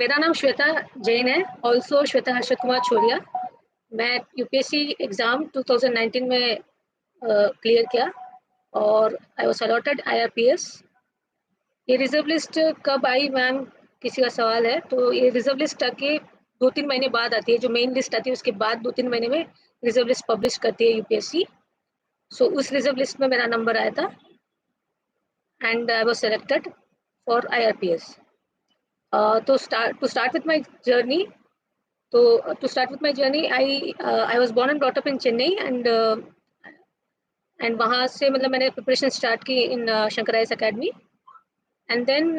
मेरा नाम श्वेता जैन है, ऑल्सो श्वेता हर्षद कुमार छोलिया। मैं यूपीएससी एग्ज़ाम 2019 में क्लियर किया और आई वाज अलॉटेड आईआरपीएस। ये रिजर्व लिस्ट कब आई मैम, किसी का सवाल है तो ये रिजर्व लिस्ट आके 2-3 महीने बाद आती है। जो मेन लिस्ट आती है उसके बाद 2-3 महीने में रिजर्व लिस्ट पब्लिश करती है यूपीएससी। सो उस रिजर्व लिस्ट में मेरा नंबर आया था and I was selected for IRPS. तो स्टार्ट विथ माय जर्नी, तो to start with my journey, I was born and brought up in Chennai and वहाँ से मतलब मैंने प्रिपरेशन स्टार्ट की in Shankar IAS academy and then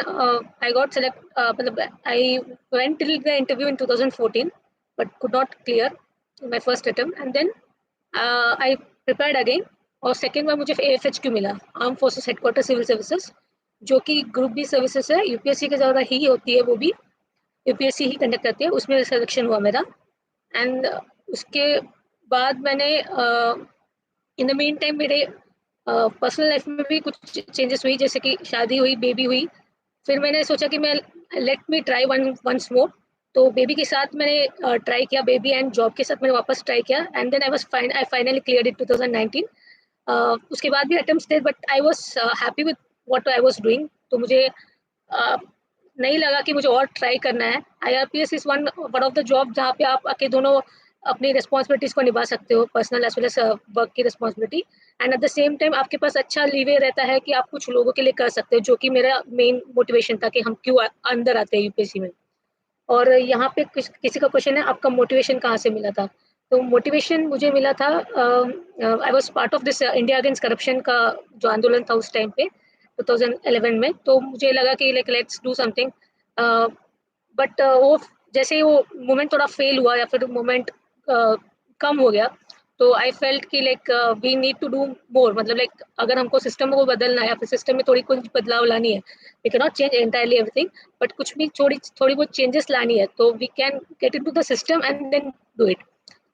I got select मतलब I went till the interview in 2014 but could not clear my first attempt and then I prepared again और second बार मुझे AFHQ मिला, arm forces headquarter civil services, जो कि group B services है, UPSC के ज़्यादा ही होती है, वो भी यूपीएससी ही कंडक्ट करती है, उसमें सिलेक्शन हुआ मेरा। एंड उसके बाद मैंने इन द मीन टाइम मेरे पर्सनल लाइफ में भी कुछ चेंजेस हुई, जैसे कि शादी हुई, बेबी हुई। फिर मैंने सोचा कि मैं let me try once more, तो बेबी के साथ मैंने ट्राई किया, बेबी एंड जॉब के साथ मैंने वापस ट्राई किया and then I finally cleared in 2019। उसके बाद भी अटेम्प्ट्स थे but I was happy with what I was doing, तो मुझे नहीं लगा कि मुझे और ट्राई करना है। IRPS is one of the job जहाँ पे आप आके दोनों अपनी रिस्पॉन्सिबिलिटीज को निभा सकते हो, personal as well as work की responsibility, and at the same time आपके पास अच्छा लीवे रहता है कि आप कुछ लोगों के लिए कर सकते हो, जो कि मेरा मेन मोटिवेशन था कि हम क्यों अंदर आते हैं यूपीएससी में। और यहाँ पे किसी का क्वेश्चन है आपका मोटिवेशन कहाँ से मिला था, तो मोटिवेशन मुझे मिला था, I was part of this India against corruption का जो आंदोलन था उस टाइम पे 2011 में, तो मुझे लगा कि like let's do something. But वो जैसे ही वो मोमेंट थोड़ा फेल हुआ या फिर मोमेंट कम हो गया, तो आई फेल्ट कि like we need to do more, मतलब लाइक अगर हमको सिस्टम को बदलना है या फिर सिस्टम में थोड़ी कुछ बदलाव लानी है, we can not change entirely everything, but कुछ भी थोड़ी बहुत चेंजेस लानी है, तो we can get into the system and then do it.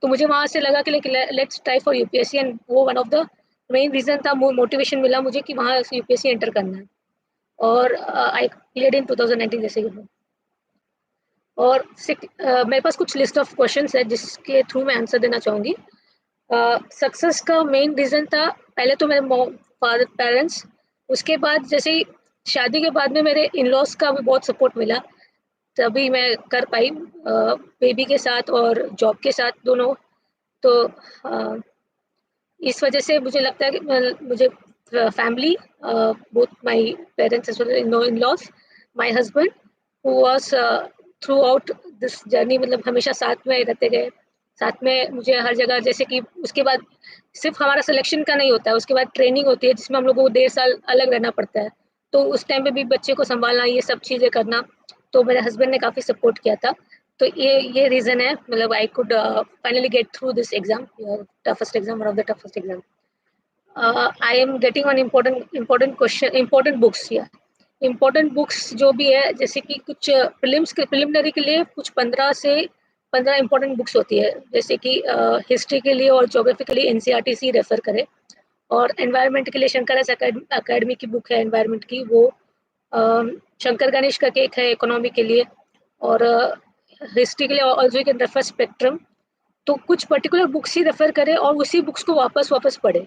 तो मुझे वहाँ से लगा कि like let's try for UPSC, and वो one of the main reason था, मोटिवेशन मिला मुझे कि वहाँ यूपीएससी एंटर करना है। और आई क्लियर्ड इन 2019 जैसे कि। और मेरे पास कुछ लिस्ट ऑफ क्वेश्चंस है जिसके थ्रू मैं आंसर देना चाहूँगी। सक्सेस का मेन रीज़न था पहले तो मेरे फादर पेरेंट्स, उसके बाद जैसे ही शादी के बाद में मेरे इन लॉज का भी बहुत सपोर्ट मिला, तभी मैं कर पाई बेबी के साथ और जॉब के साथ दोनों। तो इस वजह से मुझे लगता है कि मुझे family, both my parents as well in laws, my husband who was throughout this journey, मतलब हमेशा साथ में रहते गए, साथ में मुझे हर जगह, जैसे कि उसके बाद सिर्फ हमारा सिलेक्शन का नहीं होता है, उसके बाद ट्रेनिंग होती है जिसमें हम लोग को 1.5 साल अलग रहना पड़ता है, तो उस टाइम पे भी बच्चे को संभालना, ये सब चीज़ें करना, तो मेरे हस्बैंड ने काफ़ी सपोर्ट किया था। तो ये रीज़न है, मतलब I could finally get through this exam, toughest exam, one of the toughest exam. I am getting one important question, important books या इम्पोर्टेंट बुक्स जो भी है, जैसे कि कुछ प्रिलिमिनरी के लिए कुछ 15 इम्पोर्टेंट बुक्स होती है, जैसे कि हिस्ट्री के लिए और ज्योग्राफी के लिए एनसीईआरटी रेफर करें, और एनवायरनमेंट के लिए शंकर अकेडमी की बुक है एनवायरनमेंट की, वो शंकर गणेश का केक है इकोनॉमी के लिए, और हिस्ट्री के लिए also you can refer spectrum. तो कुछ पर्टिकुलर बुक्स ही रेफर करें और उसी बुक्स को वापस वापस पढ़ें।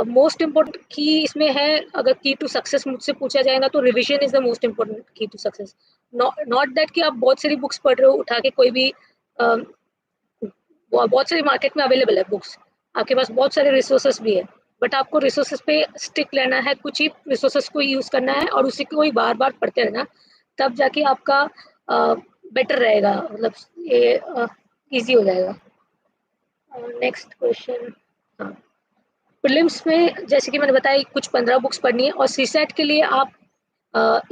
मोस्ट इम्पोर्टेंट की इसमें है, अगर की टू सक्सेस मुझसे पूछा जाएगा तो revision is the most important की टू सक्सेस। नॉट दैट कि आप बहुत सारी बुक्स पढ़ रहे हो उठा के, कोई भी बहुत सारी मार्केट में अवेलेबल है बुक्स, आपके पास बहुत सारे रिसोर्सेस भी है, बट आपको रिसोर्सेस पे स्टिक लेना है, कुछ ही रिसोर्सेस को यूज करना है और उसी को ही बार बार पढ़ते रहना, तब जाके आपका बेटर रहेगा, मतलब ये इजी हो जाएगा। Next question. हाँ, प्रीलिम्स में जैसे कि मैंने बताया कुछ 15 बुक्स पढ़नी है, और सीसैट के लिए आप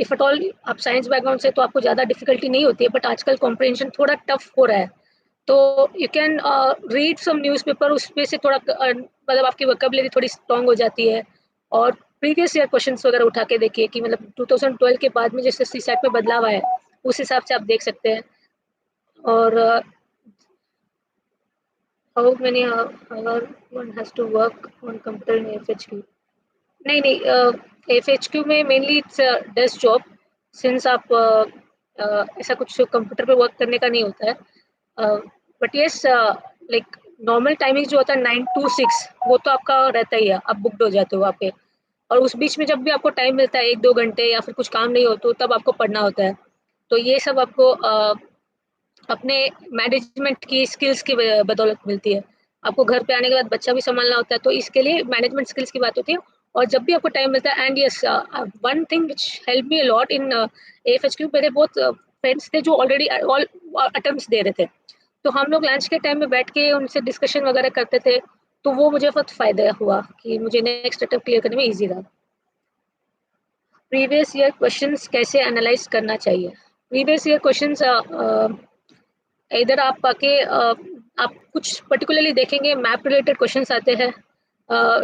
इफ एट ऑल आप साइंस बैकग्राउंड से तो आपको ज़्यादा डिफिकल्टी नहीं होती है, बट आजकल कॉम्प्रिहेंशन थोड़ा टफ हो रहा है, तो you can read some newspaper, उसमें से थोड़ा मतलब आपकी वोकैबुलरी थोड़ी स्ट्रॉन्ग हो जाती है, और प्रीवियस ईयर क्वेश्चंस वगैरह उठा के देखिए कि मतलब 2012 के बाद में जैसे सीसैट में बदलाव आया है, उस हिसाब से आप देख सकते हैं। और how many hour one has to work on computer in FHQ. नहीं नहीं, एफएचक्यू में mainly it's desk job, since आप ऐसा कुछ कंप्यूटर पे वर्क करने का नहीं होता है। But yes, like normal timing जो होता है 9 to 6, वो तो आपका रहता ही है, आप बुकड हो जाते हो वहाँ पे। और उस बीच में जब भी आपको टाइम मिलता है 1-2 घंटे या फिर कुछ काम नहीं हो तो तब आपको पढ़ना होता है। तो ये सब आपको अपने मैनेजमेंट की स्किल्स की बदौलत मिलती है। आपको घर पे आने के बाद बच्चा भी सँभालना होता है, तो इसके लिए मैनेजमेंट स्किल्स की बात होती है। और जब भी आपको टाइम मिलता है, and yes, one thing which helped me a lot in AFHQ, मेरे बहुत फ्रेंड्स थे जो ऑलरेडी ऑल अटेम्प्ट्स दे रहे थे। तो हम लोग लंच के टाइम में बैठ के उनसे डिस्कशन वगैरह करते थे, तो वो मुझे बहुत फ़ायदा हुआ कि मुझे नेक्स्ट अटेम्प्ट क्लियर करने में ईज़ी रहा। प्रीवियस ईयर क्वेश्चंस कैसे एनालाइज़ करना चाहिए? प्रीवियस ईयर क्वेश्चंस इधर आप आके आप कुछ पर्टिकुलरली देखेंगे, मैप रिलेटेड क्वेश्चंस आते हैं,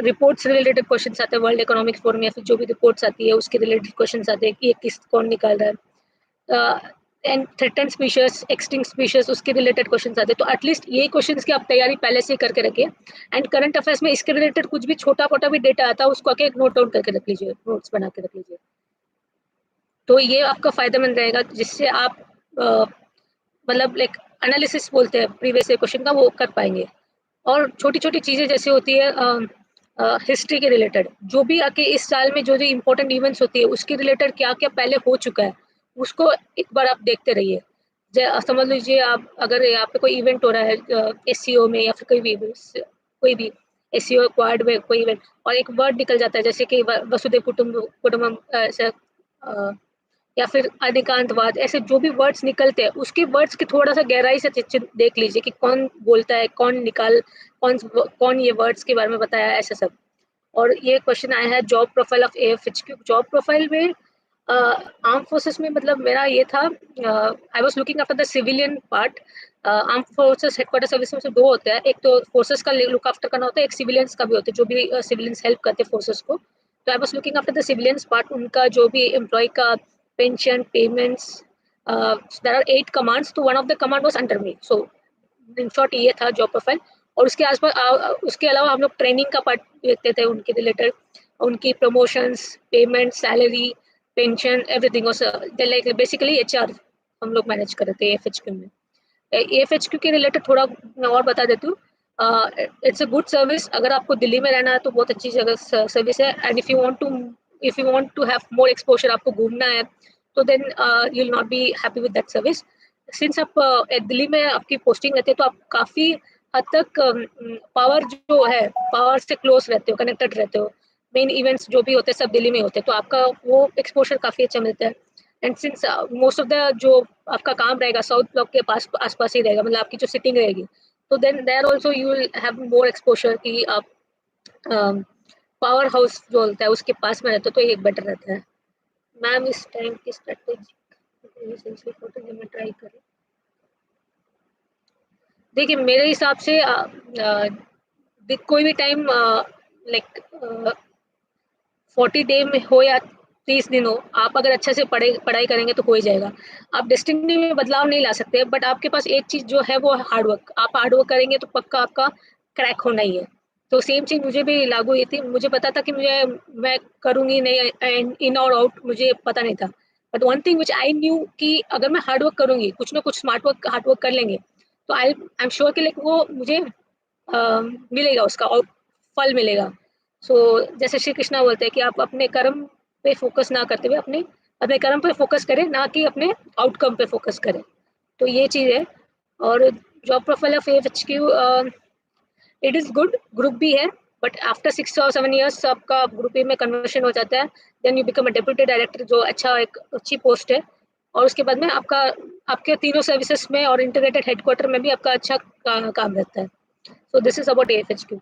रिपोर्ट्स रिलेटेड क्वेश्चंस आते हैं, वर्ल्ड इकोनॉमिक फोरम या फिर जो भी रिपोर्ट्स आती है उसके रिलेटेड क्वेश्चंस आते हैं कि ये किस कौन निकाल रहा है, and threaten species, extinct species, उसके रिलेटेड क्वेश्चंस आते हैं। तो एटलीस्ट ये क्वेश्चंस की आप तैयारी पहले से ही करके रखिए। एंड करंट अफेयर्स में इसके रिलेटेड कुछ भी छोटा मोटा भी डेटा आता है उसको आके नोट डाउन करके रख लीजिए, नोट्स बना के रख लीजिए। तो ये आपका फायदेमंद रहेगा, जिससे आप मतलब लाइक एनालिसिस बोलते हैं प्रीवियस ईयर क्वेश्चन का, वो कर पाएंगे। और छोटी-छोटी चीज़ें जैसे होती है हिस्ट्री के रिलेटेड, जो भी आके इस साल में जो-जो इम्पोर्टेंट इवेंट्स होती है, उसके रिलेटेड क्या-क्या पहले हो चुका है, उसको एक बार आप देखते रहिए। समझ लीजिए आप अगर यहाँ पे कोई इवेंट हो रहा है एससीओ में या फिर कोई भी एससीओ क्वाड में कोई इवेंट, और एक वर्ड निकल जाता है जैसे कि वसुधैव कुटुंबकम, ऐसा या फिर अधिकांतवाद, ऐसे जो भी वर्ड्स निकलते हैं उसके वर्ड्स की थोड़ा सा गहराई से देख लीजिए कि कौन बोलता है, कौन कौन ये वर्ड्स के बारे में बताया है, ऐसा सब। और ये क्वेश्चन आया है job profile of AFHQ. Job profile में आर्म फोर्सेस में मतलब मेरा ये था, I was looking after the civilian part. Arm forces headquarter service में से दो होते हैं, एक तो फोर्सेस का लुक आफ्टर करना होता है, एक सिविलियंस का भी होता है, जो भी सिविलियंस हेल्प करते हैं फोर्सेस को। तो I was looking after the civilians part, उनका जो भी एम्प्लॉय का pension payments, there are 8 commands, तो one of the command was under me. So in short ये था जॉब प्रोफाइल। और उसके आसपास उसके अलावा हम लोग ट्रेनिंग का पार्ट देखते थे उनके रिलेटेड, उनकी promotions, payment, salary, pension, everything. और लाइक बेसिकली एचआर हम लोग मैनेज कर रहे थे एएफएचक्यू में। एएफएचक्यू के रिलेटेड थोड़ा मैं और बता देती हूँ। It's a good service. अगर आपको दिल्ली में रहना है तो बहुत अच्छी जगह सर्विस है। And if you want to have more exposure, आपको घूमना है, तो then you will not be happy with that service. Since आप दिल्ली में आपकी पोस्टिंग रहती है, तो आप काफ़ी हद तक पावर जो है, पावर से क्लोज रहते हो, कनेक्टेड रहते हो। मेन इवेंट्स जो भी होते हैं सब दिल्ली में होते हैं, तो आपका वो एक्सपोजर काफ़ी अच्छा मिलता है। And since most of the जो आपका काम रहेगा साउथ ब्लॉक के आसपास ही रहेगा, मतलब आपकी जो सिटिंग रहेगी, तो then there also you will have more exposure कि आप पावर हाउस जो होता है उसके पास में रहते हो, तो ये बेटर रहता है। मैम इस टाइम की स्ट्रेटेजी में ट्राई करें। देखिए मेरे हिसाब से कोई भी टाइम लाइक 40 डे में हो या 30 दिन हो, आप अगर अच्छे से पढ़ाई करेंगे तो हो ही जाएगा। आप डेस्टिनी में बदलाव नहीं ला सकते, बट आपके पास एक चीज़ जो है वो है हार्ड वर्क। आप हार्ड वर्क करेंगे तो पक्का आपका क्रैक होना ही है। तो सेम चीज़ मुझे भी लागू हुई थी। मुझे पता था कि मैं करूँगी नहीं, इन और आउट मुझे पता नहीं था। But one thing which I knew कि अगर मैं हार्ड वर्क करूँगी, कुछ ना कुछ हार्ड वर्क कर लेंगे, तो आई एम श्योर कि लाइक वो मुझे मिलेगा, उसका और फल मिलेगा। सो जैसे श्री कृष्णा बोलते हैं कि आप अपने कर्म पे फोकस ना करते हुए अपने अपने कर्म पे फोकस करें, ना कि अपने आउटकम पे फोकस करें। तो ये चीज़ है। और job profile of AFHQ, it is good, group भी है, बट आफ्टर 6 or 7 years आपका ग्रुप ए में कन्वर्शन हो जाता है। Then you become a deputy director, जो एक अच्छी पोस्ट है। और उसके बाद में आपके तीनों सर्विसेज में और इंटीग्रेटेड हेडक्वार्टर में भी आपका अच्छा काम रहता है। So this is about AFHQ.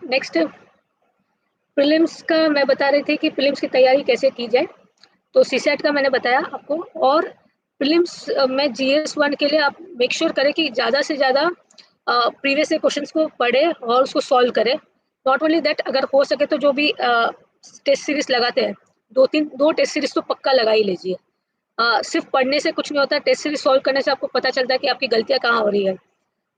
Next prelims का मैं बता रही थी कि प्रीलिम्स की तैयारी कैसे की जाए। तो सीसेट का मैंने बताया आपको। और प्रीलिम्स में जीएस 1 के लिए आप मेक श्योर करें कि ज़्यादा से ज़्यादा प्रीवियस ईयर क्वेश्चंस को पढ़े और उसको सॉल्व करें। नॉट ओनली दैट, अगर हो सके तो जो भी टेस्ट सीरीज लगाते हैं, 2 टेस्ट सीरीज तो पक्का लगा ही लीजिए। सिर्फ पढ़ने से कुछ नहीं होता, टेस्ट सीरीज सॉल्व करने से आपको पता चलता है कि आपकी गलतियाँ कहाँ हो रही है।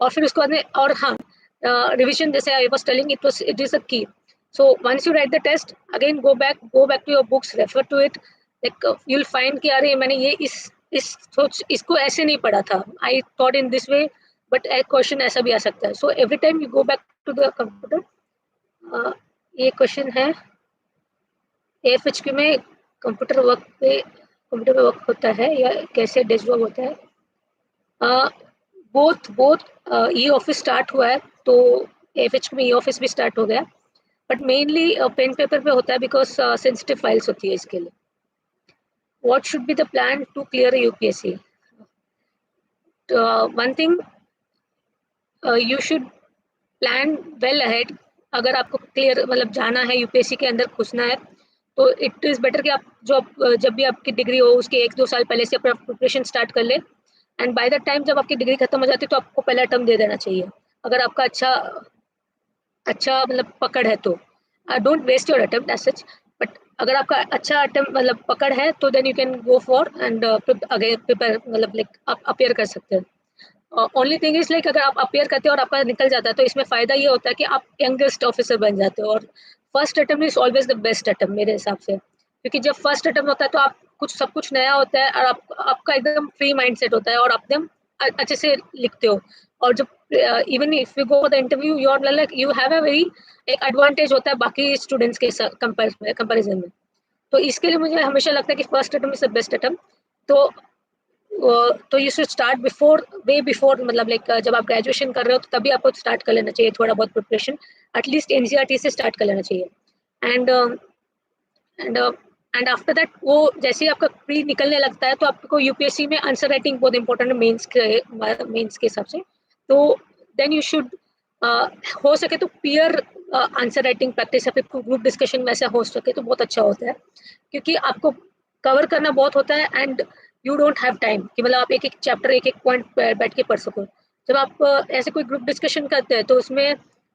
और फिर उसके बाद में, और हाँ, रिविजन जैसे I was telling, it is a की। So once you write the test, again go back to your books, refer to it, like you will find कि अरे मैंने ये इस सोच इसको ऐसे नहीं पढ़ा था, I thought in this way, but एक क्वेश्चन ऐसा भी आ सकता है. So every time you go back to the computer. ये क्वेश्चन है एएफएचक्यू में कंप्यूटर वर्क होता है या कैसे डेस्क जॉब होता है. Both both e office start हुआ है तो एएफएचक्यू में ई ऑफिस भी स्टार्ट हो गया, बट मेनली पेन पेपर पे होता है बिकॉज सेंसिटिव फाइल्स होती है इसके लिए. What should be the plan to clear UPSC. One thing, you should plan well ahead. अगर आपको क्लियर मतलब जाना है यूपीएससी के अंदर घुसना है तो इट इज़ बेटर कि आप जब भी आपकी डिग्री हो उसके 1-2 साल पहले से अपना प्रिपरेशन स्टार्ट कर ले. एंड बाय द टाइम जब आपकी डिग्री खत्म हो जाती है तो आपको पहला अटेम्प्ट दे देना चाहिए, अगर आपका अच्छा अच्छा मतलब पकड़ है तो. Don't waste your attempt as such, but अगर आपका अच्छा अटेम्प्ट मतलब पकड़ है तो then you can go for and again prepare मतलब लाइक आप अपेयर कर सकते हैं. ओनली थिंग इज लाइक अगर आप अपेयर करते हो और आपका निकल जाता है तो इसमें फायदा ये होता है कि आप यंगेस्ट ऑफिसर बन जाते हो, और first attempt is always the best attempt मेरे हिसाब से, क्योंकि जब फर्स्ट अटेम्प्ट होता है तो आप कुछ सब कुछ नया होता है और आपका एकदम फ्री माइंड सेट होता है और आप एकदम अच्छे से लिखते हो. और जब even if you go for the interview you are like you have a very एक एडवांटेज होता है बाकी स्टूडेंट्स के कंपेरिजन में. तो इसके लिए मुझे हमेशा लगता है कि first attempt is the best attempt. तो तो you should start before way before मतलब लाइक जब आप ग्रेजुएशन कर रहे हो तो तभी आपको स्टार्ट कर लेना चाहिए थोड़ा बहुत प्रिपरेशन, एटलीस्ट एनसीईआरटी से स्टार्ट कर लेना चाहिए. And and and after that वो जैसे ही आपका प्री निकलने लगता है तो आपको यूपीएससी में आंसर राइटिंग बहुत इंपॉर्टेंट है मेंस के हिसाब से. तो देन यू शुड हो सके तो पीयर आंसर राइटिंग प्रैक्टिस या फिर ग्रुप डिस्कशन में ऐसा हो सके तो बहुत अच्छा होता है, क्योंकि आपको कवर करना बहुत होता है and you don't have time कि मतलब आप एक एक चैप्टर एक एक पॉइंट बैठ के पढ़ सको. जब आप ऐसे कोई ग्रुप डिस्कशन करते हैं तो उसमें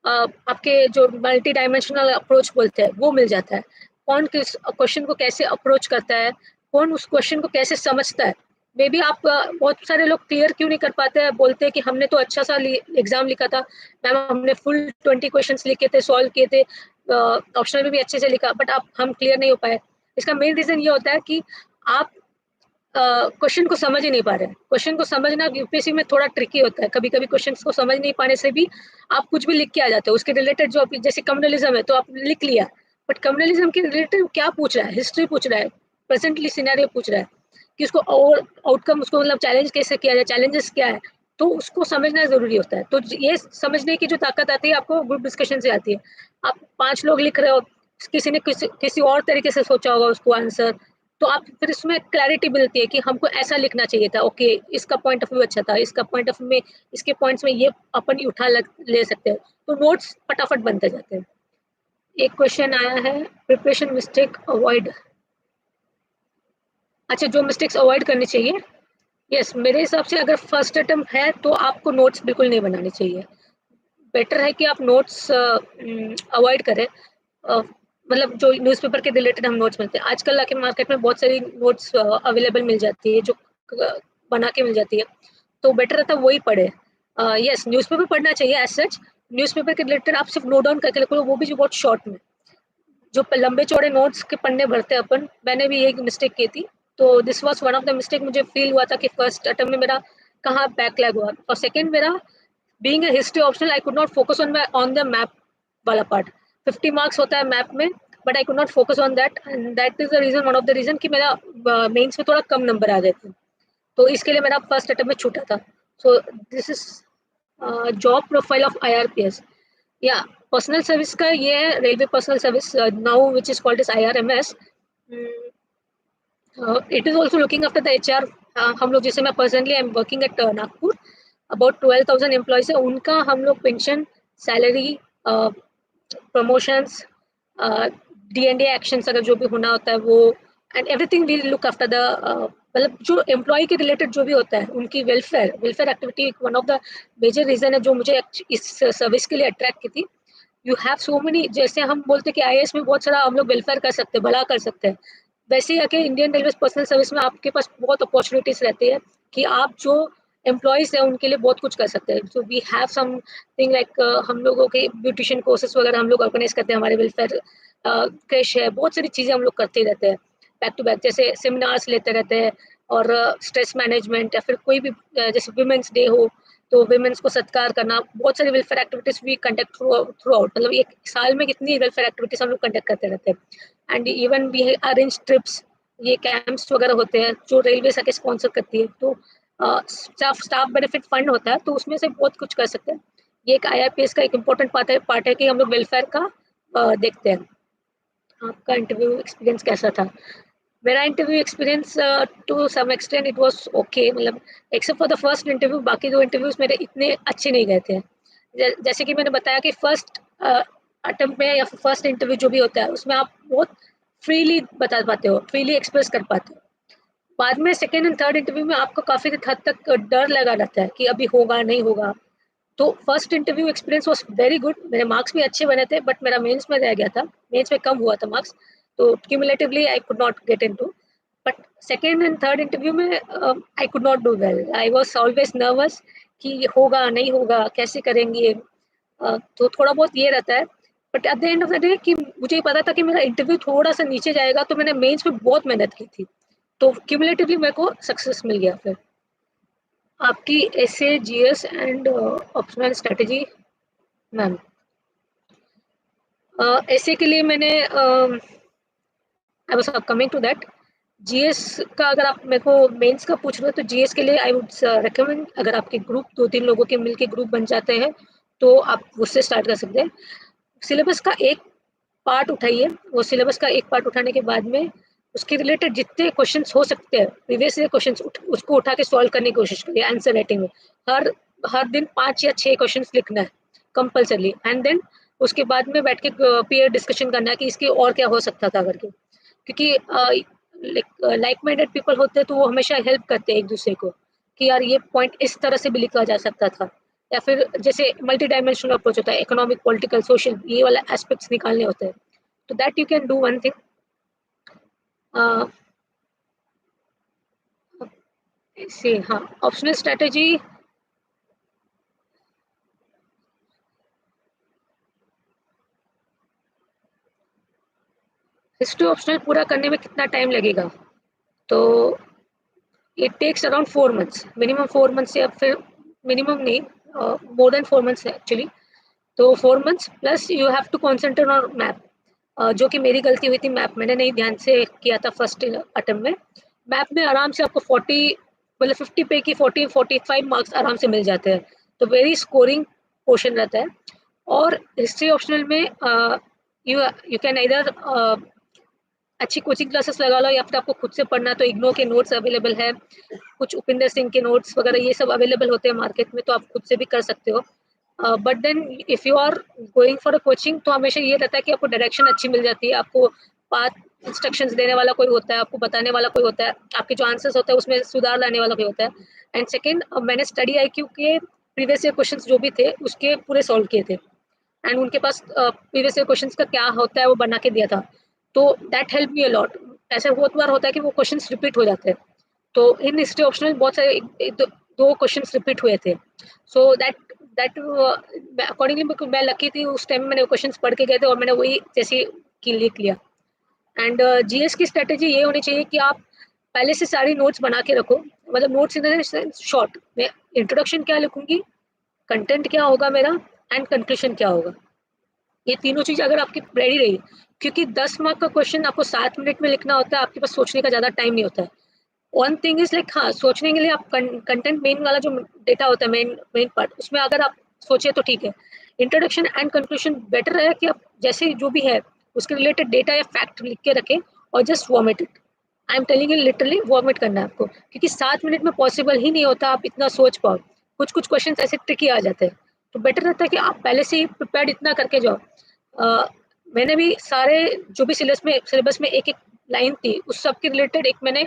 आपके जो मल्टी डायमेंशनल अप्रोच बोलते हैं वो मिल जाता है. कौन किस क्वेश्चन को कैसे अप्रोच करता है, कौन उस क्वेश्चन को कैसे समझता है. मे बी आप बहुत सारे लोग क्लियर क्यों नहीं कर पाते हैं, बोलते हैं कि हमने तो अच्छा सा एग्जाम लिखा था मैम, हमने फुल 20 क्वेश्चन लिखे थे, सॉल्व किए थे, ऑप्शनल में भी अच्छे से लिखा, बट आप हम क्लियर नहीं हो पाए. इसका मेन रीजन ये होता है कि आप क्वेश्चन को समझ ही नहीं पा रहे हैं. क्वेश्चन को समझना यूपीएससी में थोड़ा ट्रिकी होता है, कभी कभी क्वेश्चन को समझ नहीं पाने से भी आप कुछ भी लिख के आ जाते हो उसके रिलेटेड. जो जैसे कम्युनलिज्म है तो आप लिख लिया, बट कम्युनलिज्म के रिलेटेड क्या पूछ रहा है, हिस्ट्री पूछ रहा है, प्रेजेंटली सिनेरियो पूछ रहा है कि उसको आउटकम उसको मतलब चैलेंज कैसे किया जाए, चैलेंजेस क्या है, तो उसको समझना जरूरी होता है. तो ये समझने की जो ताकत आती है आपको ग्रुप डिस्कशन से आती है. आप 5 लोग लिख रहे हो, किसी ने किसी और तरीके से सोचा होगा उसको आंसर, तो आप फिर इसमें क्लैरिटी मिलती है कि हमको ऐसा लिखना चाहिए था, ओके इसका पॉइंट ऑफ व्यू अच्छा था, इसका पॉइंट ऑफ व्यू में इसके पॉइंट्स में ये अपन ले सकते हैं, तो नोट्स फटाफट बनते जाते हैं. एक क्वेश्चन आया है, प्रिपरेशन मिस्टेक अवॉइड. अच्छा, जो मिस्टेक्स अवॉइड करनी चाहिए, यस मेरे हिसाब से अगर फर्स्ट अटेम्प्ट है तो आपको नोट्स बिल्कुल नहीं बनाने चाहिए. बेटर है कि आप नोट्स अवॉइड करें. मतलब जो न्यूज़पेपर के रिलेटेड हम नोट्स मिलते हैं आजकल आके मार्केट में बहुत सारी नोट्स अवेलेबल मिल जाती है जो बना के मिल जाती है, तो बेटर रहता है वही पढ़े. यस न्यूज़पेपर पढ़ना चाहिए एज सच. न्यूज़पेपर के रिलेटेड आप सिर्फ नोट डाउन करके रखो, वो भी जो बहुत शॉर्ट में. जो लंबे चौड़े नोट्स के पन्ने भरते हैं अपन, मैंने भी एक मिस्टेक की थी. तो this was one of the mistake. मुझे फील हुआ था कि फर्स्ट अटेम्प्ट में मेरा कहाँ बैकलैग हुआ, और सेकंड मेरा being a history optional I could not focus on the map वाला पार्ट. 50 मार्क्स होता है मैप में, but I could not focus on that and that is the reason, one of the reason कि मेरा mains में थोड़ा कम number आ गए थे. तो इसके लिए मेरा फर्स्ट अटेम्प्ट में छूटा था. So this is job profile of IRPS. या पर्सनल सर्विस का ये है, railway personal service now which is called is IRMS. It is also looking after the HR. हम लोग जैसे मैं personally I am working at Nagpur, about 12,000 employees है, उनका हम लोग pension, salary, promotions, D actions अगर जो भी होना होता है वो, and everything we look after the मतलब जो एम्प्लॉय के रिलेटेड जो भी होता है उनकी welfare activity one of the major reason है जो मुझे इस सर्विस के लिए अट्रैक्ट की थी. यू हैव सो मेनी, जैसे हम बोलते हैं कि आईएएस में बहुत सारा हम लोग वेलफेयर कर सकते हैं, भला कर सकते हैं, वैसे ही आके इंडियन रेलवे पर्सनल सर्विस में आपके पास बहुत अपॉर्चुनिटीज रहती है कि आप जो एम्प्लॉयज हैं उनके लिए बहुत कुछ कर सकते हैं. So we have something like हम लोगों के ब्यूटिशियन कोर्सेज वगैरह हम लोग ऑर्गेनाइज करते हैं, हमारे वेलफेयर क्रेश है, बहुत सारी चीज़ें हम लोग करते रहते हैं. बैक टू बैक, जैसे सेमिनार्स लेते रहते हैं और स्ट्रेस मैनेजमेंट, या फिर कोई भी जैसे वुमेन्स डे हो तो वुमेन्स को सत्कार करना, बहुत सारी वेलफेयर एक्टिविटीज भी कंडक्ट थ्रू आउट, मतलब एक साल में कितनी वेलफेयर एक्टिविटीज हम लोग कंडक्ट करते रहते हैं। And even we arrange trips, ये कैंप्स वगैरह होते हैं जो रेलवे आके स्पॉन्सर करती है, तो स्टाफ बेनिफिट फंड होता है, तो उसमें से बहुत कुछ कर सकते हैं। ये एक IRPS का एक इम्पोर्टेंट पार्ट है कि हम लोग वेलफेयर का देखते हैं। आपका इंटरव्यू एक्सपीरियंस कैसा था? मेरा interview experience to some extent it was okay, मतलब except for the first interview, बाकी दो इंटरव्यूज मेरे इतने अच्छे नहीं गए थे। जैसे कि मैंने बताया कि फर्स्ट अटेम्प्ट में या फर्स्ट इंटरव्यू जो भी होता है उसमें आप बहुत फ्रीली बता पाते हो, फ्रीली एक्सप्रेस कर पाते हो। बाद में सेकेंड एंड थर्ड इंटरव्यू में आपको काफी हद तक डर लगा रहता है कि अभी होगा नहीं होगा। तो first interview experience was very good, मेरे मार्क्स भी अच्छे बने थे, बट मेरा मेंस में रह गया था, मेंस में कम हुआ था मार्क्स, तो cumulatively I could not get into. But second and third interview में I could not do well, I was always nervous कि होगा नहीं होगा, कैसे करेंगे। तो थोड़ा बहुत ये रहता है। But at the end of the day कि मुझे ये पता था कि मेरा इंटरव्यू थोड़ा सा नीचे जाएगा, तो मैंने मेंस में बहुत मेहनत की थी, तो क्यूमुलेटिवली मेरे को सक्सेस मिल गया। फिर आपकी essay, GS and optional strategy ma'am. Essay के लिए मैंने I was coming to that. GS का अगर आप मेरे को मेंस का पूछ रहे हो तो जीएस के लिए आई वुड रिकमेंड, अगर आपके ग्रुप 2-3 लोगों के मिलके ग्रुप बन जाते हैं तो आप उससे स्टार्ट कर सकते हैं। सिलेबस का एक पार्ट उठाइए, वो सिलेबस का एक पार्ट उठाने के बाद में उसके रिलेटेड जितने क्वेश्चंस हो सकते हैं प्रीवियस ईयर क्वेश्चंस उसको उठा के सॉल्व करने की कोशिश करिए आंसर राइटिंग में। हर हर दिन 5 या 6 क्वेश्चंस लिखना है कंपल्सरली, एंड देन उसके बाद में बैठ के पीयर डिस्कशन करना है कि इसके और क्या हो सकता था करके। क्योंकि लाइक माइंडेड पीपल होते हैं तो वो हमेशा हेल्प करते हैं एक दूसरे को कि यार ये पॉइंट इस तरह से भी लिखा जा सकता था, या फिर जैसे मल्टी डायमेंशनल अप्रोच होता है, इकोनॉमिक, पॉलिटिकल, सोशल, ये वाला एस्पेक्ट्स निकालने होते हैं। तो that you can do one thing. से हाँ, ऑप्शनल स्ट्रेटेजी हिस्ट्री ऑप्शनल पूरा करने में कितना टाइम लगेगा? तो it takes around 4 months, minimum 4 months, या फिर मिनिमम नहीं, मोर देन 4 मंथ्स एक्चुअली। तो 4 months plus you have to concentrate on map, जो कि मेरी गलती हुई थी, मैप मैंने नहीं ध्यान से किया था फर्स्ट अटेम्प्ट में। मैप में आराम से आपको 40, मतलब 50 पे की 40-45 मार्क्स आराम से मिल जाते हैं, तो वेरी स्कोरिंग पोर्शन रहता है। और हिस्ट्री ऑप्शनल में यू यू कैन इधर अच्छी कोचिंग क्लासेस लगा लो, या फिर आपको खुद से पढ़ना तो इग्नो के नोट्स अवेलेबल है, कुछ उपिंदर सिंह के नोट्स वगैरह ये सब अवेलेबल होते हैं मार्केट में, तो आप खुद से भी कर सकते हो। But then if you are going for a coaching तो हमेशा ये रहता है कि आपको डायरेक्शन अच्छी मिल जाती है, आपको पाथ इंस्ट्रक्शंस देने वाला कोई होता है, आपको बताने वाला कोई होता है, आपके जो आंसर्स होते हैं उसमें सुधार लाने वाला कोई होता है। एंड सेकेंड, मैंने स्टडी IQ के प्रीवियस ईयर क्वेश्चंस जो भी थे उसके पूरे सॉल्व किए थे, एंड उनके पास प्रीवियस ईयर क्वेश्चंस का क्या होता है वो बना के दिया था, तो दैट हेल्प मी अलॉट। ऐसे बहुत बार होता है कि वो क्वेश्चंस रिपीट हो जाते हैं, तो इन हिस्ट्री ऑप्शनल बहुत सारे दो क्वेश्चंस रिपीट हुए थे, सो दैट दैट अकॉर्डिंगली मैं लकी थी, उस टाइम मैंने क्वेश्चंस पढ़ के गए थे और मैंने वही जैसे कि लिख लिया। एंड जीएस की स्ट्रेटेजी ये होनी चाहिए कि आप पहले से सारी नोट्स बना के रखो, मतलब notes in the sense short, मैं इंट्रोडक्शन क्या लिखूंगी, कंटेंट क्या होगा मेरा, एंड कंक्लूजन क्या होगा। ये तीनों चीज अगर आपकी रेडी रही, क्योंकि 10 मार्क का क्वेश्चन आपको 7 मिनट में लिखना होता है, आपके पास सोचने का ज्यादा टाइम नहीं होता है। वन थिंग इज लाइक, हाँ सोचने के लिए आप कंटेंट मेन वाला जो डेटा होता है, मेन मेन पार्ट, उसमें अगर आप सोचे तो ठीक है। इंट्रोडक्शन एंड कंक्लूजन बेटर है कि आप जैसे जो भी है उसके रिलेटेड डेटा या फैक्ट लिख के रखें और just vomit it. I am telling you literally vomit करना है आपको, क्योंकि 7 मिनट में पॉसिबल ही नहीं होता आप इतना सोच पाओ, कुछ कुछ क्वेश्चन ऐसे ट्रिकी आ जाते हैं, तो बेटर रहता है कि आप पहले से ही प्रिपेयर्ड इतना करके जाओ। अ, मैंने भी सारे जो भी सिलेबस में एक एक लाइन थी उस सब के रिलेटेड एक मैंने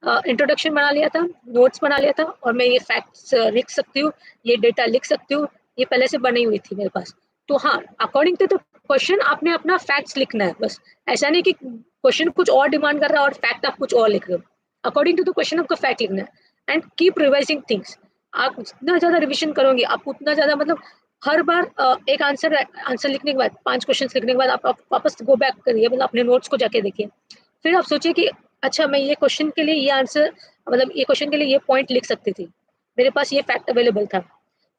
इंट्रोडक्शन बना लिया था, नोट्स बना लिया था, और मैं ये फैक्ट्स लिख सकती हूँ, ये डेटा लिख सकती हूँ, ये पहले से बनी हुई थी मेरे पास। तो हाँ, अकॉर्डिंग टू द क्वेश्चन आपने अपना फैक्ट्स लिखना है बस, ऐसा नहीं कि क्वेश्चन कुछ और डिमांड कर रहा है और फैक्ट आप कुछ और लिख रहे हो। अकॉर्डिंग टू द क्वेश्चन आपका फैक्ट लिखना है, एंड कीप रिवाइजिंग थिंग्स। आप जितना ज्यादा रिविजन करोगे आप उतना ज्यादा, मतलब हर बार एक आंसर आंसर लिखने के बाद 5 क्वेश्चन लिखने के बाद आप वापस गो बैक करिए, मतलब अपने नोट्स को जाके देखिए, फिर आप सोचिए कि अच्छा मैं ये क्वेश्चन के लिए ये आंसर, मतलब ये क्वेश्चन के लिए ये पॉइंट लिख सकती थी, मेरे पास ये फैक्ट अवेलेबल था।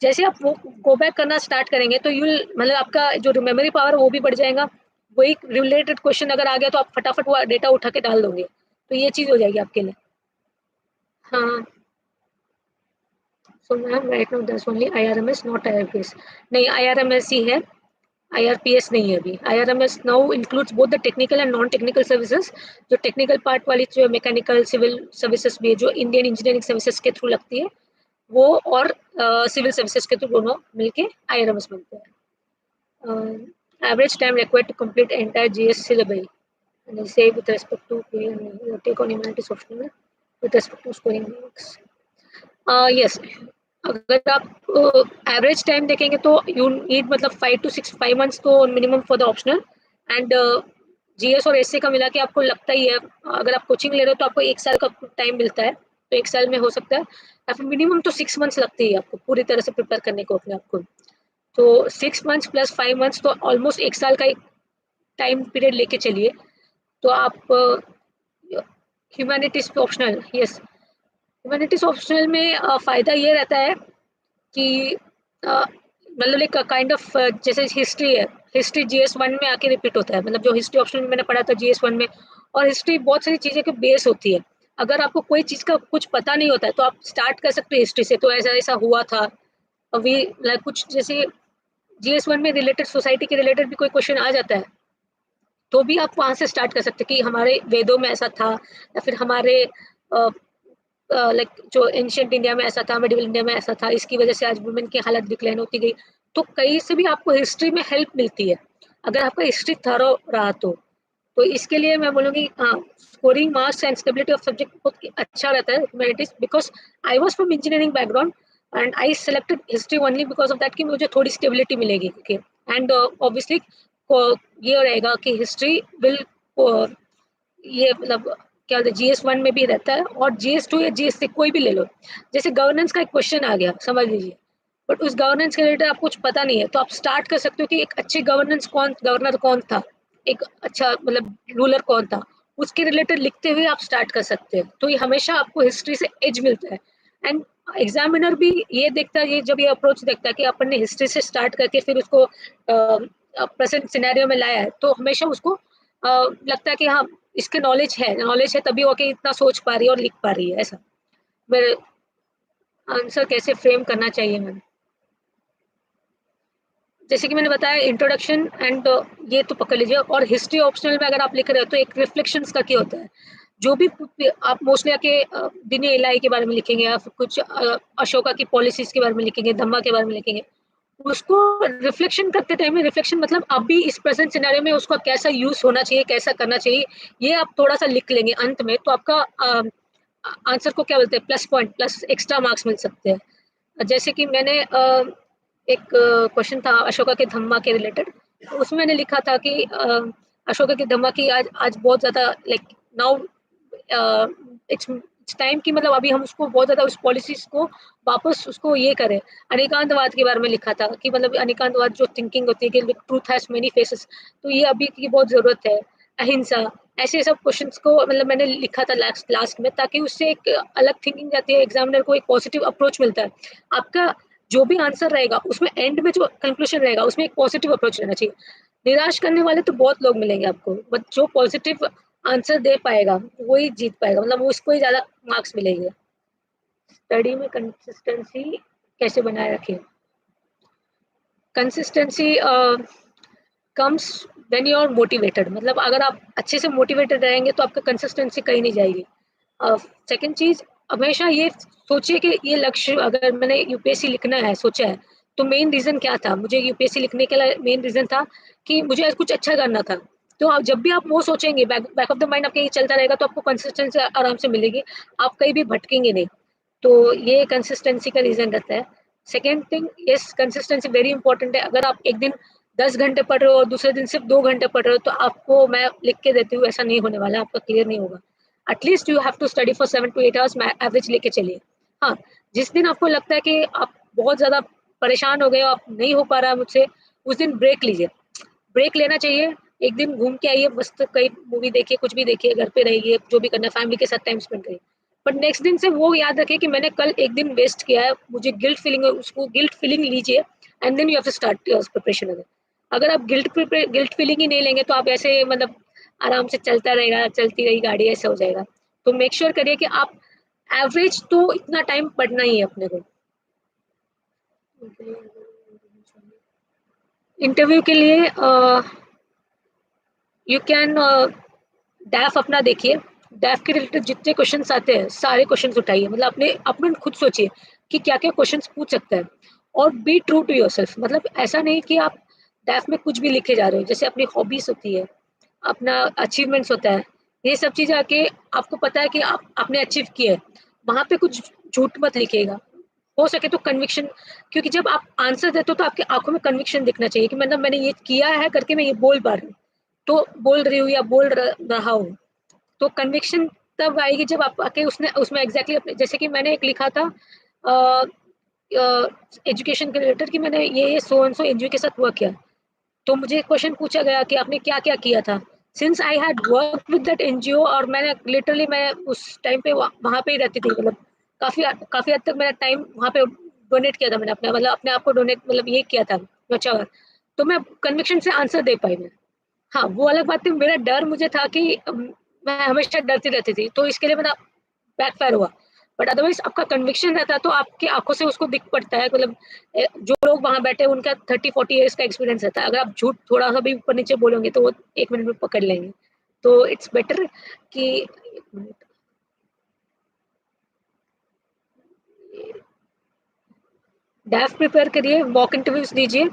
जैसे आप वो गो बैक करना स्टार्ट करेंगे तो यूल मतलब आपका जो मेमोरी पावर वो भी बढ़ जाएगा। वही रिलेटेड क्वेश्चन अगर आ गया तो आप फटाफट वो डेटा उठा के डाल दोगे, तो ये चीज हो जाएगी आपके लिए। हाँ, so ma'am right now that's only IRMS not IRPS. नहीं, आईआरएमएस ही है, आईआरपीएस नहीं है अभी। IRMS now includes both the technical and non technical services. जो टेक्निकल पार्ट वाली जो मैकेनिकल सिविल सर्विसेज भी है, जो इंडियन इंजीनियरिंग सर्विसेज के थ्रू लगती है, वो और सिविल सर्विसेज के थ्रू दोनों मिलके आईआरएमएस बनते हैं। Average time required to complete entire GS syllabus, and they say with respect to take on humanities optional with respect to scoring marks. Yes, अगर आप एवरेज टाइम देखेंगे तो यू नीड मतलब 5 to 6 5 months तो minimum for the optional. And GS और S A का मिला के आपको लगता ही है, अगर आप कोचिंग ले रहे हो तो आपको 1 साल का टाइम मिलता है, तो 1 साल में हो सकता है, या फिर मिनिमम तो 6 months लगते ही आपको पूरी तरह से प्रिपेयर करने को अपने आप को। तो 6 months + 5 months तो ऑलमोस्ट 1 साल का एक टाइम पीरियड लेके चलिए। तो आप ह्यूमैनिटीज पे ऑप्शनल, यस, ह्यूमैनिटीज ऑप्शनल में फ़ायदा ये रहता है कि मतलब एक काइंड ऑफ जैसे हिस्ट्री है, हिस्ट्री जीएस 1 में आके रिपीट होता है, मतलब जो हिस्ट्री ऑप्शन में मैंने पढ़ा था जीएस 1 में। और हिस्ट्री बहुत सारी चीज़ें के बेस होती है। अगर आपको कोई चीज़ का कुछ पता नहीं होता है तो आप स्टार्ट कर सकते हो हिस्ट्री से, तो ऐसा ऐसा हुआ था अभी, लाइक कुछ जैसे जीएस 1 में रिलेटेड सोसाइटी के रिलेटेड भी कोई क्वेश्चन आ जाता है, तो भी आप वहाँ से स्टार्ट कर सकते हैं कि हमारे वेदों में ऐसा था, या फिर हमारे लाइक जो एंशियंट इंडिया में ऐसा था, मिडिवल इंडिया में ऐसा था, इसकी वजह से आज वुमेन की हालत डिक्लाइन होती गई। तो कहीं से भी आपको हिस्ट्री में हेल्प मिलती है, अगर आपका हिस्ट्री थरो रहा तो इसके लिए मैं बोलूँगी हाँ, scoring marks and stability of subject बहुत अच्छा रहता है humanities, because I was from engineering background and I selected history only because of that कि मुझे थोड़ी स्टेबिलिटी मिलेगी, क्योंकि एंड ऑब्वियसली ये रहेगा कि हिस्ट्री विल ये मतलब क्या बोलते हैं, जीएस 1 में भी रहता है और जीएस 2 या जीएस 6 कोई भी ले लो। जैसे गवर्नेंस का एक क्वेश्चन आ गया समझ लीजिए, बट उस गवर्नेंस के रिलेटेड आपको कुछ पता नहीं है, तो आप स्टार्ट कर सकते हो कि एक अच्छी गवर्नर कौन था, एक अच्छा मतलब रूलर कौन था, उसके रिलेटेड लिखते हुए आप स्टार्ट कर सकते हैं। तो ये हमेशा आपको हिस्ट्री से एज मिलता है। एंड एग्जामिनर भी ये देखता है, ये जब ये अप्रोच देखता है कि अपन ने हिस्ट्री से स्टार्ट करके फिर उसको प्रेजेंट सिनेरियो में लाया है, तो हमेशा उसको लगता है कि हाँ, इसके नॉलेज है तभी वो कि इतना सोच पा रही है और लिख पा रही है ऐसा। मेरे आंसर कैसे फ्रेम करना चाहिए मैम, जैसे कि मैंने बताया इंट्रोडक्शन एंड ये तो पकड़ लीजिए। और हिस्ट्री ऑप्शनल में अगर आप लिख रहे हो तो एक रिफ्लेक्शंस का क्या होता है, जो भी आप मोस्टली आके दिनी इलाही के बारे में लिखेंगे, या फिर कुछ अशोका की पॉलिसीज के बारे में लिखेंगे, धम्मा के बारे में लिखेंगे, उसको रिफ्लेक्शन करते टाइम में, रिफ्लेक्शन मतलब अभी इस प्रेजेंट सिनेरियो में उसका कैसा यूज होना चाहिए, कैसा करना चाहिए, ये आप थोड़ा सा लिख लेंगे अंत में, तो आपका आंसर को क्या बोलते हैं, plus point, plus extra marks मिल सकते हैं। जैसे कि मैंने एक क्वेश्चन था अशोका के धम्मा के रिलेटेड, उसमें मैंने लिखा था कि अशोका के धम्मा की आज आज बहुत ज़्यादा लाइक नाउ इट्स टाइम की, मतलब अभी हम उसको बहुत ज़्यादा उस पॉलिसीज को वापस उसको ये करें। अनिकांतवाद के बारे में लिखा था कि मतलब अनिकांतवाद जो थिंकिंग होती है कि ट्रूथ हैज मेनी फेसेस, तो ये अभी की बहुत ज़रूरत है। अहिंसा, ऐसे सब क्वेश्चंस को मतलब मैंने लिखा था लास्ट लास्ट में, ताकि उससे एक अलग थिंकिंग जाती है, एग्जामिनर को एक पॉजिटिव अप्रोच मिलता है। आपका जो भी आंसर रहेगा उसमें एंड में जो कंक्लूजन रहेगा उसमें एक पॉजिटिव अप्रोच रहना चाहिए। निराश करने वाले तो बहुत लोग मिलेंगे आपको, बट जो पॉजिटिव आंसर दे पाएगा वही जीत पाएगा, मतलब उसको ही ज्यादा मार्क्स मिलेंगे। स्टडी में कंसिस्टेंसी कैसे बनाए रखें, consistency comes when you are motivated, मतलब अगर आप अच्छे से मोटिवेटेड रहेंगे तो आपका कंसिस्टेंसी कहीं नहीं जाएगी। सेकंड चीज, हमेशा ये सोचिए कि ये लक्ष्य, अगर मैंने यूपीएससी लिखना है सोचा है, तो मेन रीजन क्या था, मुझे यूपीएससी लिखने के लिए मेन रीजन था कि मुझे कुछ अच्छा करना था। तो आप जब भी आप वो सोचेंगे, बैक ऑफ द माइंड आपके ये चलता रहेगा, तो आपको कंसिस्टेंसी आराम से मिलेगी, आप कहीं भी भटकेंगे नहीं। तो ये कंसिस्टेंसी का रीजन रहता है। Second thing, yes, consistency very important है। अगर आप एक दिन 10 घंटे पढ़ रहे हो और दूसरे दिन सिर्फ 2 घंटे पढ़ रहे हो, तो आपको मैं लिख के देती हूँ, ऐसा नहीं होने वाला, आपका क्लियर नहीं होगा। At least you have to study for 7 to 8 hours, मैं एवरेज लेके चलिए। हाँ, जिस दिन आपको लगता है कि आप बहुत ज़्यादा परेशान हो गए हो, आप नहीं हो पा रहा है मुझसे, उस दिन ब्रेक लीजिए, ब्रेक लेना चाहिए। एक दिन घूम के आइए, मस्त कहीं मूवी देखिए, कुछ भी देखिए, घर पे रहिए, जो भी करना है, फैमिली के साथ टाइम स्पेंड करिए। बट नेक्स्ट दिन से वो याद रखिए कि मैंने कल एक दिन वेस्ट किया है, मुझे गिल्ट फीलिंग है, उसको गिल्ट फीलिंग लीजिए and then you have to start your preparation again. अगर आप गिल्ट फीलिंग ही नहीं लेंगे तो आप ऐसे मतलब आराम से चलता रहेगा, चलती रही गाड़ी, ऐसा हो जाएगा। तो मेक श्योर करिए कि आप एवरेज तो इतना टाइम पढ़ना ही है अपने को। इंटरव्यू के लिए यू कैन डैफ अपना देखिए, डैफ के रिलेटेड जितने क्वेश्चंस आते हैं सारे क्वेश्चंस उठाइए, मतलब अपने अपने खुद सोचिए कि क्या क्या क्वेश्चंस पूछ सकते हैं, और बी ट्रू टू योरसेल्फ। मतलब ऐसा नहीं कि आप डैफ में कुछ भी लिखे जा रहे हो, जैसे अपनी हॉबीज होती है, अपना अचीवमेंट्स होता है, ये सब चीजें आके आपको पता है कि आपने अचीव किया है, वहां पे कुछ झूठ मत लिखिएगा। हो सके तो कन्विक्शन, क्योंकि जब आप आंसर देते हो तो आपकी आंखों में कन्विक्शन दिखना चाहिए कि मतलब मैंने ये किया है करके मैं ये बोल पा रही हूँ, तो बोल रही हूँ या रहा हूँ। तो कन्विक्शन तब आएगी जब आप आके उसने उसमें एग्जैक्टली जैसे कि मैंने एक लिखा था एजुकेशन के रिलेटेड कि मैंने ये सो एंड सो एनजीओ के साथ वर्क किया, तो मुझे क्वेश्चन पूछा गया कि आपने क्या क्या किया था। Since I had work with that NGO, और मैंने लिटरली मैं उस टाइम पे वहाँ पे ही रहती थी, मतलब काफी काफी हद तक मेरा टाइम वहाँ पे डोनेट किया था मैंने, अपना मतलब अपने आप को डोनेट मतलब ये किया था अच्छा। तो मैं कन्विक्शन से आंसर दे पाई मैं। हाँ, वो अलग बात थी, मेरा डर मुझे था कि मैं हमेशा डरती रहती थी, तो इसके लिए मेरा बैकफायर हुआ। बट अदरवाइज आपका कन्विक्शन रहता है तो आपकी आंखों से उसको दिख पड़ता है, मतलब जो लोग वहां बैठे हैं उनका 30-40 ईयर्स का एक्सपीरियंस रहता है, अगर आप झूठ थोड़ा सा भी ऊपर नीचे बोलोगे तो वो 1 मिनट में पकड़ लेंगे। तो इट्स बेटर कि डैफ प्रिपेयर करिए, मॉक इंटरव्यूज दीजिए।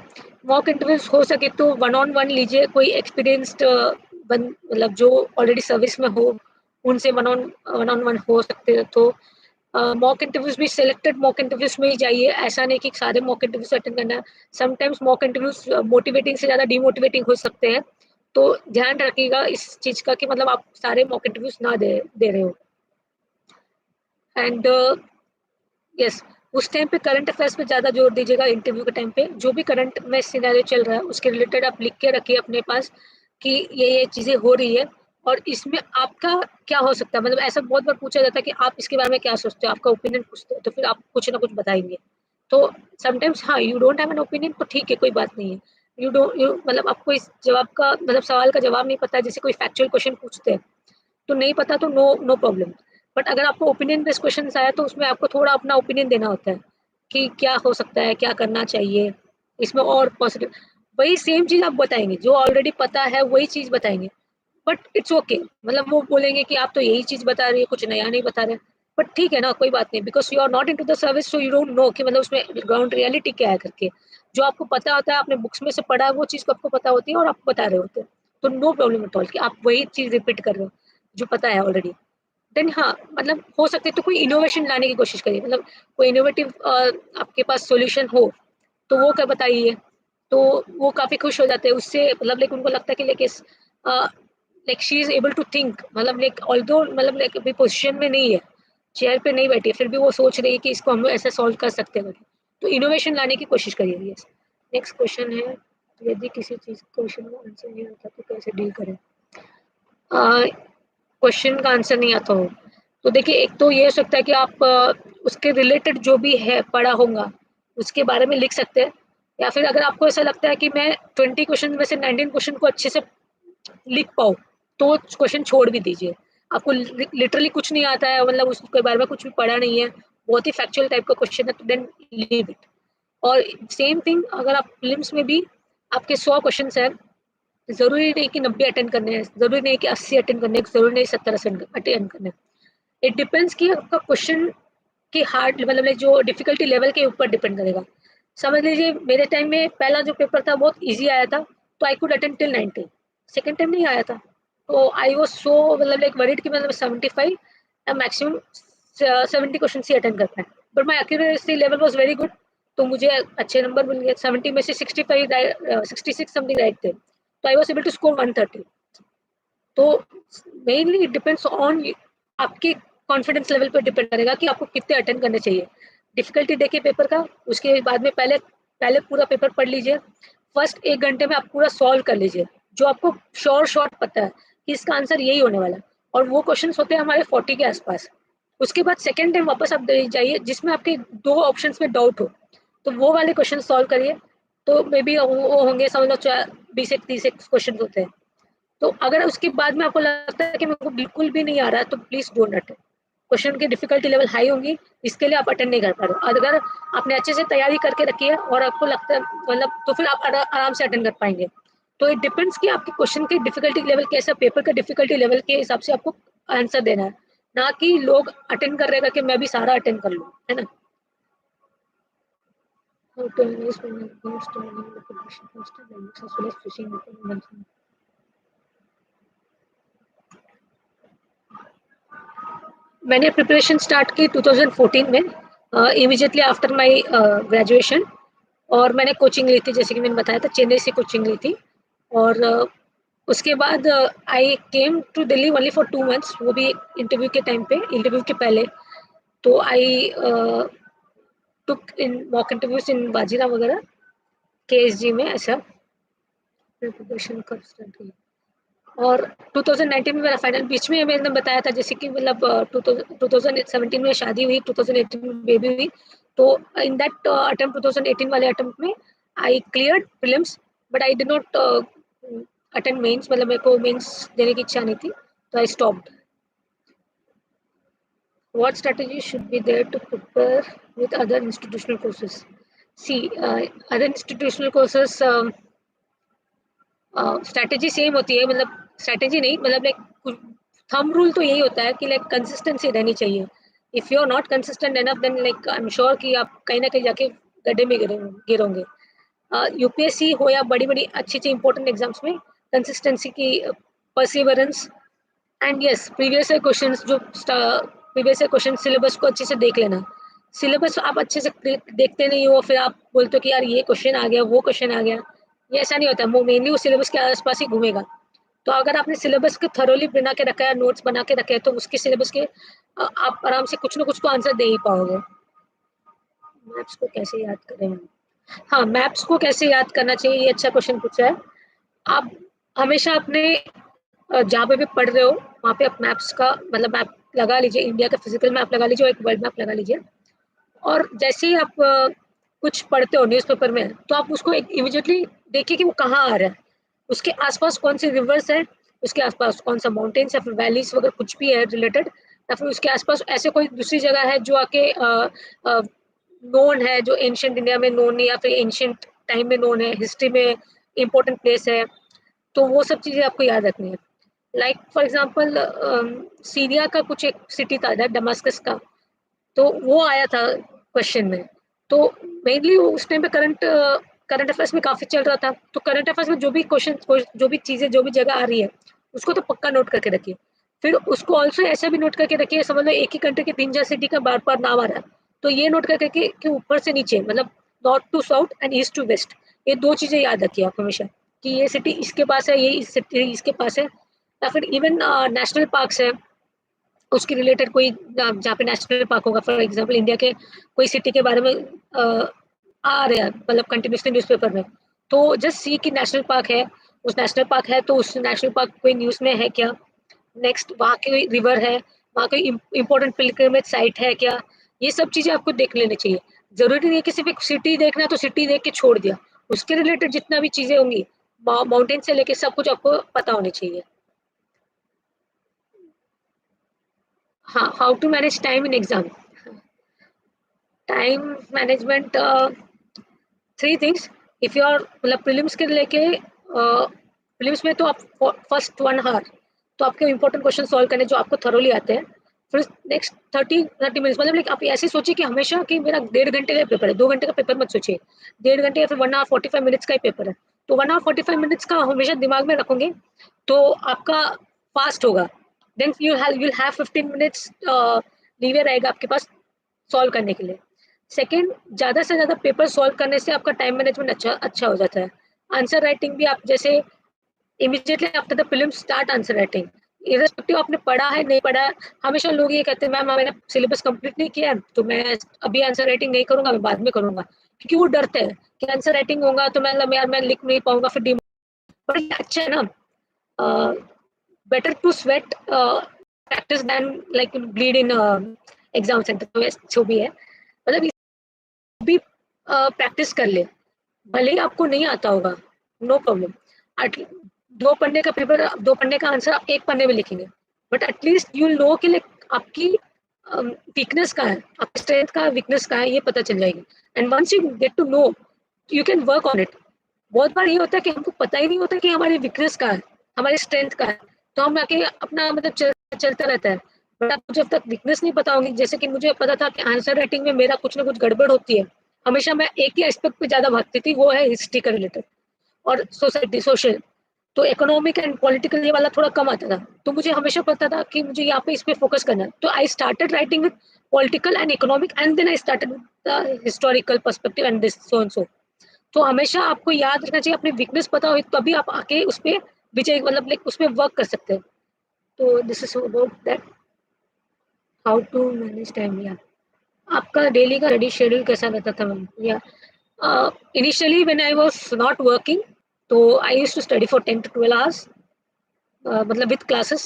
मॉक इंटरव्यूज हो सके तो वन ऑन वन लीजिए, कोई एक्सपीरियंस्ड मतलब जो ऑलरेडी सर्विस में हो, उनसे वन ऑन वन हो सकते हैं तो मॉक इंटरव्यूज भी सिलेक्टेड मॉक इंटरव्यूज में ही जाइए, ऐसा नहीं कि सारे मॉक इंटरव्यूज अटेंड करना है। समटाइम्स मॉक इंटरव्यूज मोटिवेटिंग से ज़्यादा डीमोटिवेटिंग हो सकते हैं, तो ध्यान रखिएगा इस चीज़ का कि मतलब आप सारे मॉक इंटरव्यूज ना दे रहे हो। एंड यस, उस टाइम पे करंट अफेयर्स पे ज़्यादा जोर दीजिएगा इंटरव्यू के टाइम पे, जो भी करंट में सिनेरियो चल रहा है उसके रिलेटेड आप लिख के रखिए अपने पास कि ये चीज़ें हो रही है, और इसमें आपका क्या हो सकता है। मतलब ऐसा बहुत बार पूछा जाता है कि आप इसके बारे में क्या सोचते हो, आपका ओपिनियन पूछते हो, तो फिर आप कुछ ना कुछ बताएंगे। तो समटाइम्स हाँ, you don't have an opinion तो ठीक है, कोई बात नहीं है। यू मतलब आपको इस जवाब का मतलब सवाल का जवाब नहीं पता है, जैसे कोई फैक्चुअल क्वेश्चन पूछते हैं तो नहीं पता तो नो नो प्रॉब्लम। बट अगर आपको ओपिनियन बेस्ड क्वेश्चन आया तो उसमें आपको थोड़ा अपना ओपिनियन देना होता है कि क्या हो सकता है, क्या करना चाहिए इसमें और पॉजिटिव। वही सेम चीज आप बताएंगे, जो ऑलरेडी पता है वही चीज बताएंगे, बट इट्स ओके। मतलब वो बोलेंगे कि आप तो यही चीज बता रही है, कुछ नया नहीं बता रहे। बट ठीक है ना, कोई बात नहीं, because you are not into the service, so you don't know कि मतलब उसमें ग्राउंड रियलिटी क्या है करके। जो आपको पता होता है, आपने बुक्स में से पढ़ा है, वो चीज को आपको पता होती है और आप बता रहे होते हैं, तो नो प्रॉब्लम एट ऑल कि आप वही चीज रिपीट कर रहे हो जो पता है ऑलरेडी। देन हाँ, मतलब हो सकते तो कोई इनोवेशन लाने की कोशिश करिए, मतलब कोई इनोवेटिव आपके पास सॉल्यूशन हो तो वो क्या बताइए, तो वो काफी खुश हो जाते हैं उससे, मतलब लाइक उनको लगता है कि like she is able to think, मतलब लाइक ऑल्दो मतलब लाइक अभी पोजिशन में नहीं है, चेयर पे नहीं बैठी है, फिर भी वो सोच रही है कि इसको हम ऐसे सॉल्व कर सकते हैं। तो इनोवेशन लाने की कोशिश करिए। यस, नेक्स्ट क्वेश्चन है, यदि किसी चीज क्वेश्चन का आंसर नहीं आता तो कैसे डील करें। क्वेश्चन का आंसर नहीं आता हो तो देखिए, एक तो ये हो सकता है कि आप उसके रिलेटेड जो भी है पढ़ा होगा उसके बारे में लिख सकते हैं, या फिर अगर आपको ऐसा लगता है कि मैं 20 क्वेश्चन में से 19 क्वेश्चन को अच्छे से लिख पाऊँ तो क्वेश्चन छोड़ भी दीजिए। आपको लिटरली कुछ नहीं आता है, मतलब उसके बारे में कुछ भी पढ़ा नहीं है, बहुत ही फैक्चुअल टाइप का क्वेश्चन है, तो देन लीव इट। और सेम थिंग अगर आप फिल्म्स में भी आपके 100 क्वेश्चन है, जरूरी नहीं कि 90 अटेंड करने हैं, जरूरी नहीं कि 80 अटेंड करने हैं, जरूरी नहीं 70 अटेंड करने हैं। इट डिपेंड्स कि आपका क्वेश्चन की हार्ड मतलब जो डिफिकल्टी लेवल के ऊपर डिपेंड करेगा। समझ लीजिए मेरे टाइम में पहला जो पेपर था बहुत इजी आया था, तो I could attend till 90। Second time नहीं आया था, तो आई वॉज सो मतलब लाइक वरीड कि मतलब 75 मैक्सिमम 70 क्वेश्चन ही अटेंड कर पाए, but my accuracy level was very good, तो मुझे अच्छे नंबर मिल गए। 70 में से 66 समथिंग राइट थे, तो I was able to score 130। तो मेनली इट डिपेंड्स ऑन आपके कॉन्फिडेंस लेवल पर डिपेंड करेगा कि आपको कितने अटेंड करने चाहिए। डिफिकल्टी देखिए पेपर का, उसके बाद में पहले पहले पूरा पेपर पढ़ लीजिए, फर्स्ट 1 घंटे में आप पूरा सॉल्व कर लीजिए, जो आपको शॉर्ट पता है कि इसका आंसर यही होने वाला है, और वो क्वेश्चन होते हैं हमारे 40 के आसपास। उसके बाद सेकेंड टाइम वापस आप जाइए जिसमें आपके 2 ऑप्शंस में डाउट हो, तो वो वाले क्वेश्चन सॉल्व करिए। तो मे बी वो होंगे समझ लो 20 से 30 क्वेश्चन होते हैं। तो अगर उसके बाद में आपको लगता है कि मेरे को बिल्कुल भी नहीं आ रहा है, तो प्लीज डोंट अटेंड। क्वेश्चन की डिफिकल्टी लेवल हाई होंगी, इसके लिए आप अटेंड नहीं कर पा रहे हो। अगर आपने अच्छे से तैयारी करके रखी है और आपको लगता है मतलब, तो फिर आप आराम से अटेंड कर पाएंगे। तो इट डिपेंड्स कि आपके क्वेश्चन की डिफिकल्टी लेवल कैसा, पेपर का डिफिकल्टी लेवल के हिसाब से आपको आंसर देना है, ना कि लोग अटेंड कर रहेगा कि मैं भी सारा अटेंड कर लूँ, है ना। How to analyze when it comes to learning the publishing cost and dynamics as well as fishing information. मैंने प्रिपरेशन स्टार्ट की 2014 में, इमीडिएटली आफ्टर माय ग्रेजुएशन। और मैंने कोचिंग ली थी, जैसे कि मैंने बताया था, चेन्नई से कोचिंग ली थी। और उसके बाद I came to Delhi only for 2 months, वो भी इंटरव्यू के टाइम पे, इंटरव्यू के पहले। तो आई टुक इन मॉक इंटरव्यूज इन बाजीरा वगैरह, केएसजी में, ऐसा प्रिपरेशन कर स्टार्ट की। और 2019 में मेरा फाइनल, बीच में मैंने बताया था जैसे कि मतलब 2017 में शादी हुई, 2018 में बेबी हुई। तो इन दैट अटेम्प्ट, 2018 वाले अटेम्प्ट में I cleared prelims, but I did not attend mains, मतलब मेरे को मेंस देने की इच्छा नहीं थी, तो I stopped. What strategy should be there to prepare with other institutional courses? See, other institutional courses, strategy same होती है, मतलब स्ट्रैटेजी नहीं, मतलब लाइक थंब रूल तो यही होता है कि लाइक कंसिस्टेंसी रहनी चाहिए। If you are not consistent enough, then like I am sure कि आप कहीं ना कहीं जाके गड्ढे में गिरोगे। यूपीएससी हो या बड़ी बड़ी अच्छी अच्छी इंपॉर्टेंट एग्जाम्स में कंसिस्टेंसी की, perseverance, and yes previous questions, जो प्रीवियस क्वेश्चन सिलेबस को अच्छे से देख लेना। सिलेबस आप अच्छे से देखते नहीं हो, फिर आप बोलते हो कि यार ये क्वेश्चन आ गया, वो क्वेश्चन आ गया, ये ऐसा नहीं होता। वो मेनली उस सिलेबस के आसपास ही घूमेगा। तो अगर आपने सिलेबस को थरोली बना के रखा है, नोट्स बना के रखे हैं, तो उसके सिलेबस के आप आराम से कुछ ना कुछ तो आंसर दे ही पाओगे। मैप्स को कैसे याद करें? हाँ, मैप्स को कैसे याद करना चाहिए, ये अच्छा क्वेश्चन पूछा है। आप हमेशा अपने जहाँ पे भी पढ़ रहे हो वहाँ पे आप मैप्स का मतलब मैप लगा लीजिए, इंडिया का फिजिकल मैप लगा लीजिए और एक वर्ल्ड मैप लगा लीजिए। और जैसे ही आप कुछ पढ़ते हो न्यूज़पेपर में, तो आप उसको इमीडिएटली देखिए कि वो कहाँ आ रहा है, उसके आसपास कौन सी रिवर्स है, उसके आसपास कौन सा माउंटेन्स या फिर वैलीज वगैरह कुछ भी है रिलेटेड, या फिर उसके आसपास ऐसे कोई दूसरी जगह है जो आके नोन है, जो एंशियंट इंडिया में नोन है या फिर एंशियंट टाइम में नोन है, हिस्ट्री में इंपॉर्टेंट प्लेस है। तो वो सब चीज़ें आपको याद रखनी है। लाइक फॉर एग्जाम्पल सीरिया का कुछ एक सिटी था डमास्कस का, तो वो आया था क्वेश्चन में। तो मेनली उस टाइम पे करंट अफेयर्स में काफी चल रहा था। तो करंट अफेयर्स में जो भी क्वेश्चन, जो भी चीजें, जो भी जगह आ रही है, उसको तो पक्का नोट करके रखिए। फिर उसको ऑल्सो ऐसा भी नोट करके रखिए, समझ लो एक ही कंट्री के 3-4 सिटी का बार बार नाम आ रहा है, तो ये नोट करके कि ऊपर से नीचे, मतलब north to south and east to west, ये 2 चीजें याद रखिए आप हमेशा, कि ये सिटी इसके पास है, ये इस सिटी इसके पास है। या फिर इवन नेशनल पार्क्स है, उसके रिलेटेड कोई जहाँ पे नेशनल पार्क होगा, फॉर एग्जांपल इंडिया के कोई सिटी के बारे में आ रहा है मतलब कंटिन्यूसली न्यूज़पेपर में, तो जस्ट सी कि नेशनल पार्क है, उस नेशनल पार्क है तो उस नेशनल पार्क कोई न्यूज़ में है क्या, नेक्स्ट वहाँ की रिवर है, वहाँ कोई इंपॉर्टेंट पिलग्रिमेज साइट है क्या, ये सब चीज़ें आपको देख लेनी चाहिए। जरूरी नहीं है कि सिर्फ एक सिटी देखना है तो सिटी देख के छोड़ दिया, उसके रिलेटेड जितना भी चीज़ें होंगी, माउंटेन से लेके सब कुछ आपको पता होनी चाहिए। हाँ, how to manage time in exam. Time management, 3 things. If you are मतलब प्रीलिम्स के लेके, प्रीलिम्स में तो आप फर्स्ट 1 आवर तो आपके इंपॉर्टेंट क्वेश्चन सॉल्व करने जो आपको थरोली आते हैं। फिर नेक्स्ट 30 मिनट्स, मतलब लाइक आप ऐसे सोचिए कि हमेशा कि मेरा 1.5 घंटे का पेपर है, 2 घंटे का पेपर मत सोचिए, 1.5 घंटे या फिर 1 आवर 45 मिनट्स का ही पेपर है, तो 1 आवर 45 मिनट्स का हमेशा दिमाग में रखोगे तो आपका फास्ट होगा। Then you'll have 15 minutes leeway रहेगा आपके पास सॉल्व करने के लिए। सेकंड, ज़्यादा से ज़्यादा पेपर सॉल्व करने से आपका टाइम मैनेजमेंट अच्छा अच्छा हो जाता है। आंसर राइटिंग भी आप जैसे immediately after the prelims start answer writing, irrespective आपने पढ़ा है नहीं पढ़ा है। हमेशा लोग ये कहते हैं मैम मैंने सिलेबस कंप्लीट नहीं किया है तो मैं अभी आंसर राइटिंग नहीं करूंगा, मैं बाद में करूंगा, क्योंकि वो डरते हैं कि आंसर राइटिंग होगा तो मैं यार मैं लिख नहीं पाऊंगा, फिर पर ये अच्छा है ना, better to sweat practice than like bleed in exam centre, तो जो भी है मतलब भी प्रैक्टिस कर ले, भले ही आपको नहीं आता होगा, नो प्रॉब्लम। दो पन्ने का पेपर, दो पन्ने का आंसर आप एक पन्ने में लिखेंगे, बट एटलीस्ट यू नो कि लाइक आपकी वीकनेस का है, आपकी स्ट्रेंथ का वीकनेस का है, ये पता चल जाएगी। And once you get to know, you can work on it. बहुत बार ये होता है कि हमको पता ही नहीं होता कि हमारी वीकनेस का है, हमारी स्ट्रेंथ का है, तो हम आके अपना मतलब चलता रहता है। बट आपको जब तक वीकनेस नहीं पता होगी, जैसे कि मुझे पता था कि आंसर राइटिंग में मेरा कुछ ना कुछ गड़बड़ होती है, हमेशा मैं एक ही एस्पेक्ट पे ज्यादा भागती थी, वो है हिस्ट्री का रिलेटेड और सोसाइटी सोशल। तो इकोनॉमिक एंड पॉलिटिकल ये वाला थोड़ा कम आता था, तो मुझे हमेशा पता था कि मुझे यहाँ पे इस पे फोकस करना है। तो I started writing with political and economic and then I started with the historical perspective and this so and so. तो हमेशा आपको याद रखना चाहिए, अपनी वीकनेस पता हो तभी आप आके उस पे विजय मतलब लाइक उस पे वर्क कर सकते हैं। तो this is about that, how to manage time. या आपका डेली का स्टडी शेड्यूल कैसा रहता था मैम? या initially when I was not working, तो I used to study for 10 to 12 hours, मतलब विद क्लासेस,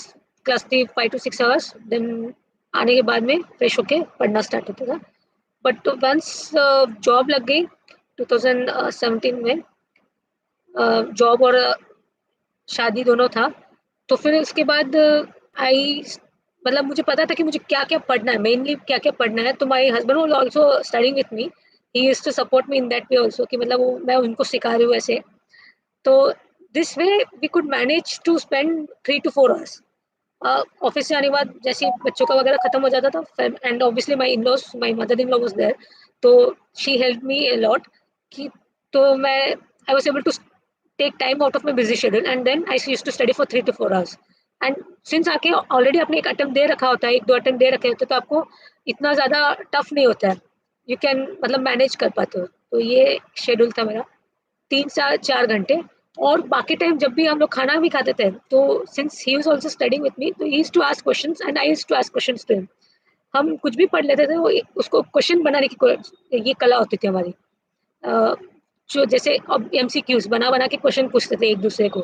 क्लास थी 5 to 6 आवर्स, देन आने के बाद में फ्रेश होके पढ़ना स्टार्ट होता था। बट वंस जॉब लग गई 2017 में, जॉब और शादी दोनों था, तो फिर उसके बाद आई मतलब मुझे पता था कि मुझे क्या क्या पढ़ना है, मेनली क्या क्या पढ़ना है। तो my husband was also studying with me, he used to support me in that way also, कि मतलब वो मैं उनको सिखा रही हूँ ऐसे। तो this way we could manage to spend 3 to 4 hours. Office से आने के बाद जैसे बच्चों का वगैरह खत्म हो जाता था, and obviously my in laws, my mother in law was there, तो she help me a lot कि तो मैं I was able to take time out of my busy schedule and then I used to study for 3 to 4 hours. And since आके already आपने एक attempt दे रखा होता है, एक दो अटेम्प्ट दे रखे होते हैं, तो आपको इतना ज़्यादा टफ नहीं होता है, यू कैन मतलब मैनेज कर पाते हो। तो ये शेड्यूल था मेरा, 3 से 4 घंटे। और बाकी टाइम जब भी हम लोग खाना भी खाते थे, तो since he was also studying with me, तो he used to ask questions and I used to ask questions to him. हम कुछ भी पढ़ लेते थे, वो उसको क्वेश्चन बनाने की ये कला होती थी हमारी। अ, जो जैसे अब एमसीक्यूज बना बना के क्वेश्चन पूछते थे एक दूसरे को,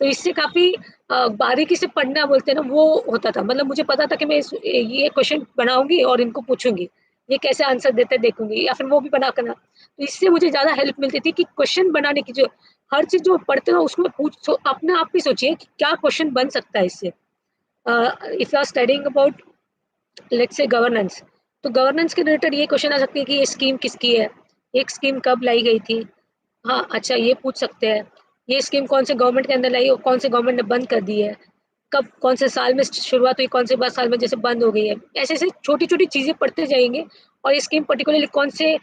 तो इससे काफी बारीकी से पढ़ना बोलते हैं ना, वो होता था। मतलब मुझे पता था कि मैं ये क्वेश्चन बनाऊंगी और इनको पूछूंगी, ये कैसे आंसर देते देखूंगी, या फिर वो भी बना करना। तो इससे मुझे ज्यादा हेल्प मिलती थी कि क्वेश्चन बनाने की, जो हर चीज जो पढ़ते हो उसमें अपने आप ही सोचिए कि क्या क्वेश्चन बन सकता है इससे। If you are studying about let's say governance, तो गवर्नेंस के रिलेटेड ये क्वेश्चन आ सकती है कि ये स्कीम किसकी है, एक स्कीम कब लाई गई थी। हाँ अच्छा, ये पूछ सकते हैं, ये स्कीम कौन से गवर्नमेंट के अंदर लाई और कौन से गवर्नमेंट ने बंद कर दी है, कब कौन से साल में शुरुआत हुई, कौन से साल में जैसे बंद हो गई है। ऐसे ऐसे छोटी छोटी चीजें पढ़ते जाएंगे, और ये स्कीम पर्टिकुलरली कौन से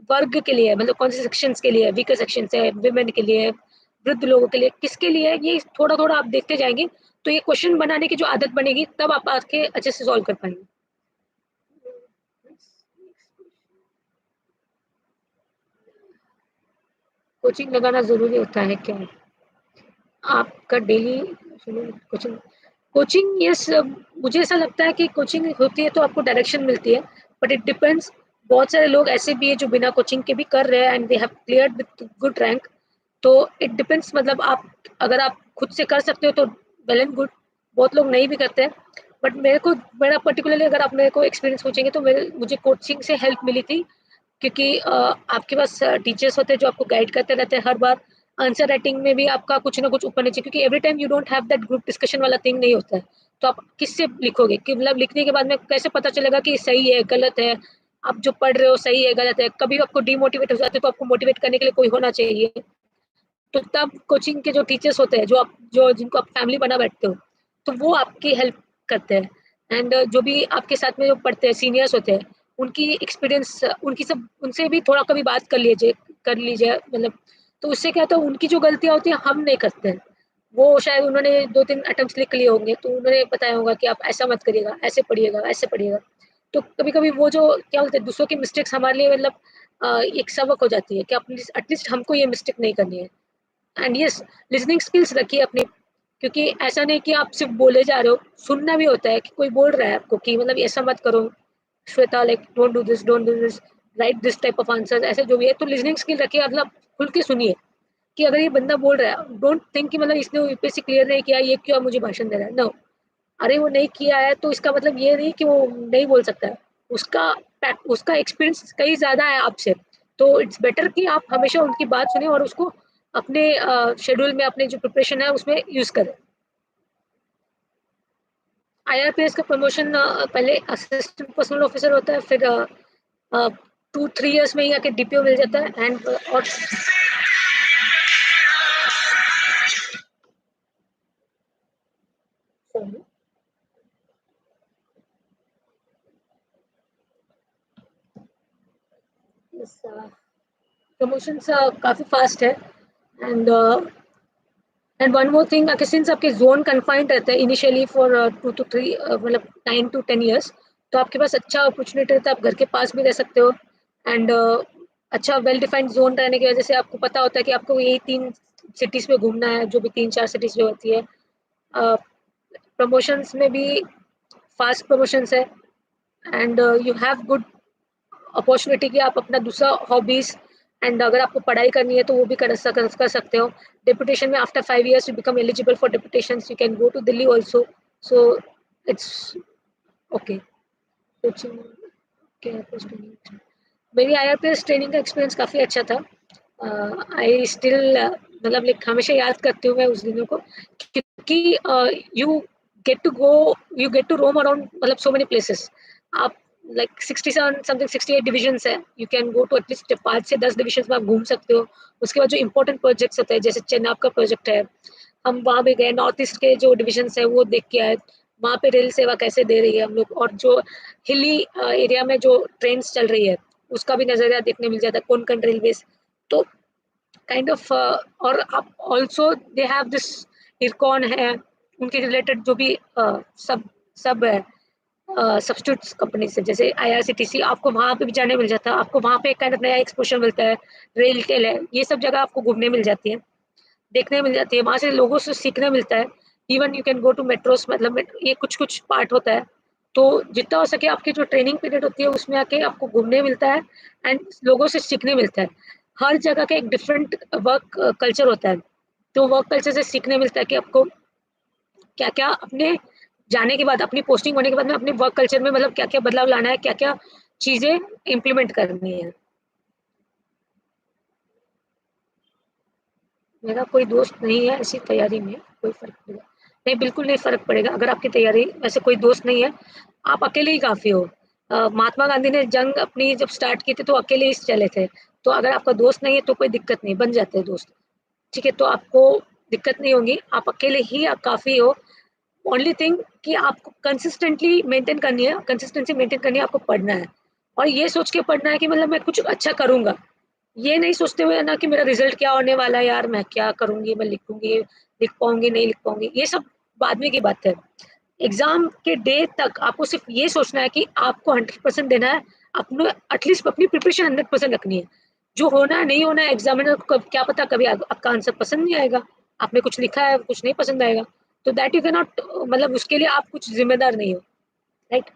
वर्ग के लिए है, मतलब कौन से सेक्शंस के लिए है, वीकर सेक्शंस है, विमेन के लिए है, वृद्ध लोगों के लिए, किसके लिए है, ये थोड़ा थोड़ा आप देखते जाएंगे। तो ये क्वेश्चन बनाने की जो आदत बनेगी, तब आप आके अच्छे से सॉल्व कर पाएंगे। कोचिंग लगाना ज़रूरी होता है क्या? आपका डेली कोचिंग, कोचिंग यस, मुझे ऐसा लगता है कि कोचिंग होती है तो आपको डायरेक्शन मिलती है, बट इट डिपेंड्स। बहुत सारे लोग ऐसे भी है जो बिना कोचिंग के भी कर रहे हैं and they have cleared with good rank. तो इट डिपेंड्स, मतलब आप अगर आप खुद से कर सकते हो तो वेल एंड गुड, बहुत लोग नहीं भी करते हैं। बट मेरा पर्टिकुलरली अगर आप मेरे को एक्सपीरियंस पूछेंगे, तो मुझे कोचिंग से हेल्प मिली थी, क्योंकि आपके पास टीचर्स होते हैं जो आपको गाइड करते रहते हैं हर बार। आंसर राइटिंग में भी आपका कुछ ना कुछ ऊपर नीचे, क्योंकि every time you don't have that group discussion वाला थिंग नहीं होता है। तो आप किससे लिखोगे, कि मतलब लिखने के बाद में कैसे पता चलेगा कि सही है गलत है, आप जो पढ़ रहे हो सही है गलत है। कभी आपको डिमोटिवेट हो जाते हो, तो आपको मोटिवेट करने के लिए कोई होना चाहिए। तो तब कोचिंग के जो टीचर्स होते हैं, जो जिनको आप फैमिली बना बैठते हो, तो वो आपकी हेल्प करते हैं। एंड जो भी आपके साथ में जो पढ़ते हैं सीनियर्स होते हैं, उनकी एक्सपीरियंस, उनकी सब उनसे भी थोड़ा कभी बात कर लीजिए मतलब। तो उससे क्या होता है, उनकी जो गलतियां होती हैं हम नहीं करते हैं। वो शायद उन्होंने 2-3 अटेम्प्ट लिख लिए होंगे, तो उन्होंने बताया होगा कि आप ऐसा मत करिएगा, ऐसे पढ़िएगा। तो कभी कभी वो जो क्या बोलते हैं, दूसरों की मिस्टेक्स हमारे लिए मतलब एक सबक हो जाती है कि एटलीस्ट हमको ये मिस्टेक नहीं करनी है। एंड यस, लिसनिंग स्किल्स रखिए अपनी, क्योंकि ऐसा नहीं कि आप सिर्फ बोले जा रहे हो, सुनना भी होता है कि कोई बोल रहा है आपको कि मतलब ऐसा मत करो Shweta, like don't do this, right this type of answer, ऐसे जो भी है। तो लिसनिंग स्किल रखिए, मतलब खुल के सुनिए कि अगर ये बंदा बोल रहा है, डोंट थिंक कि मतलब इसने यूपीएससी क्लियर नहीं किया, ये क्यों मुझे भाषण दे रहा है। नो, अरे वो नहीं किया है तो इसका मतलब ये नहीं कि वो नहीं बोल सकता है। उसका एक्सपीरियंस कहीं ज़्यादा है आपसे, तो इट्स बेटर कि आप हमेशा उनकी बात सुने और उसको अपने शेड्यूल में, अपने जो प्रिपरेशन है उसमें यूज़ करें। आईआरपीएस का प्रमोशन पहले असिस्टेंट पर्सनल ऑफिसर होता है, फिर 2-3 इयर्स में ही आके डीपीओ मिल जाता है। एंड और प्रमोशन काफ़ी फास्ट है। And and one more thing, since आपके जोन कन्फाइंड रहते हैं इनिशियली फॉर 2 to 3 मतलब 9 to 10 years, तो आपके पास अच्छा अपॉर्चुनिटी रहता है, आप घर के पास भी रह सकते हो। एंड अच्छा वेल डिफाइंड जोन रहने की वजह से आपको पता होता है कि आपको यही 3 सिटीज में घूमना है, जो भी 3-4 सिटीज जो होती है। प्रमोशंस में भी फास्ट प्रमोशंस है। And you have good opportunity कि आप अपना दूसरा हॉबीज, एंड अगर आपको पढ़ाई करनी है तो वो भी कर सकते हो। डेपुटेशन में after 5 years you become eligible for deputation, you can go to Delhi also. So it's okay. कुछ मेरी आईआरपीएस ट्रेनिंग का एक्सपीरियंस काफ़ी अच्छा था। आई स्टिल मतलब लाइक हमेशा याद करती हूँ मैं उस दिनों को, क्योंकि you you get to roam around मतलब सो मेनी प्लेसेस। आप लाइक 67 समथिंग 68 डिविजन्स है, you can go to at least 5 से 10 डिविजन्स में आप घूम सकते हो। उसके बाद जो इंपॉर्टेंट प्रोजेक्ट्स होते हैं, जैसे चेनाब का प्रोजेक्ट है, हम वहाँ भी गए, नॉर्थ ईस्ट के जो डिविजन्स है वो देख के आए, वहाँ पे रेल सेवा कैसे दे रही है हम लोग, और जो हिली एरिया में जो ट्रेन चल रही है उसका भी नजरिया देखने मिल जाता है, कोंकण रेलवेज। तो काइंड ऑफ और आप also they have this IRCON है, उनके रिलेटेड जो भी सब सब है सब्सिट्यूट कंपनी से, जैसे आईआरसीटीसी, आपको वहाँ पे भी जाने मिल जाता है, आपको वहाँ पे काइंड ऑफ नया एक्सपोजर मिलता है। रेल टेल है, ये सब जगह आपको घूमने मिल जाती है, देखने मिल जाती है, वहाँ से लोगों से सीखने मिलता है। Even you can go to metros, मतलब ये कुछ कुछ पार्ट होता है। तो जितना हो सके आपकी जो ट्रेनिंग पीरियड होती है उसमें आके आपको घूमने मिलता है एंड लोगों से सीखने मिलता है। हर जगह का एक डिफरेंट वर्क कल्चर होता है, तो वर्क कल्चर से सीखने मिलता है कि आपको क्या क्या अपने जाने के बाद, अपनी पोस्टिंग होने के बाद में अपने वर्क कल्चर में मतलब क्या क्या बदलाव लाना है, क्या क्या चीजें इम्प्लीमेंट करनी है। मेरा कोई दोस्त नहीं है ऐसी तैयारी में, कोई फर्क नहीं पड़ेगा। नहीं, बिल्कुल नहीं फर्क पड़ेगा अगर आपकी तैयारी वैसे कोई दोस्त नहीं है, आप अकेले ही काफी हो। महात्मा गांधी ने जंग अपनी जब स्टार्ट की थी तो अकेले ही चले थे। तो अगर आपका दोस्त नहीं है तो कोई दिक्कत नहीं, बन जाते हैं दोस्त। ठीक है, तो आपको दिक्कत नहीं होगी, आप अकेले ही आप काफी हो। ओनली थिंग कि आपको कंसिस्टेंटली मेंटेन करनी है, कंसिस्टेंसी मेंटेन करनी है, आपको पढ़ना है। और ये सोच के पढ़ना है कि मतलब मैं कुछ अच्छा करूंगा, ये नहीं सोचते हुए ना कि मेरा रिजल्ट क्या होने वाला है, यार मैं क्या करूंगी, मैं लिखूंगी, लिख पाऊंगी नहीं लिख पाऊंगी, ये सब बाद में की बात है। एग्जाम के डे तक आपको सिर्फ ये सोचना है कि आपको 100% देना है, अपने एटलीस्ट अपनी प्रिपरेशन 100% रखनी है। जो होना है नहीं होना है, एग्जामिनर को क्या पता कभी आपका आंसर पसंद नहीं आएगा, आपने कुछ लिखा है कुछ नहीं पसंद आएगा, तो दैट यू कैन नॉट, मतलब उसके लिए आप कुछ जिम्मेदार नहीं हो, राइट।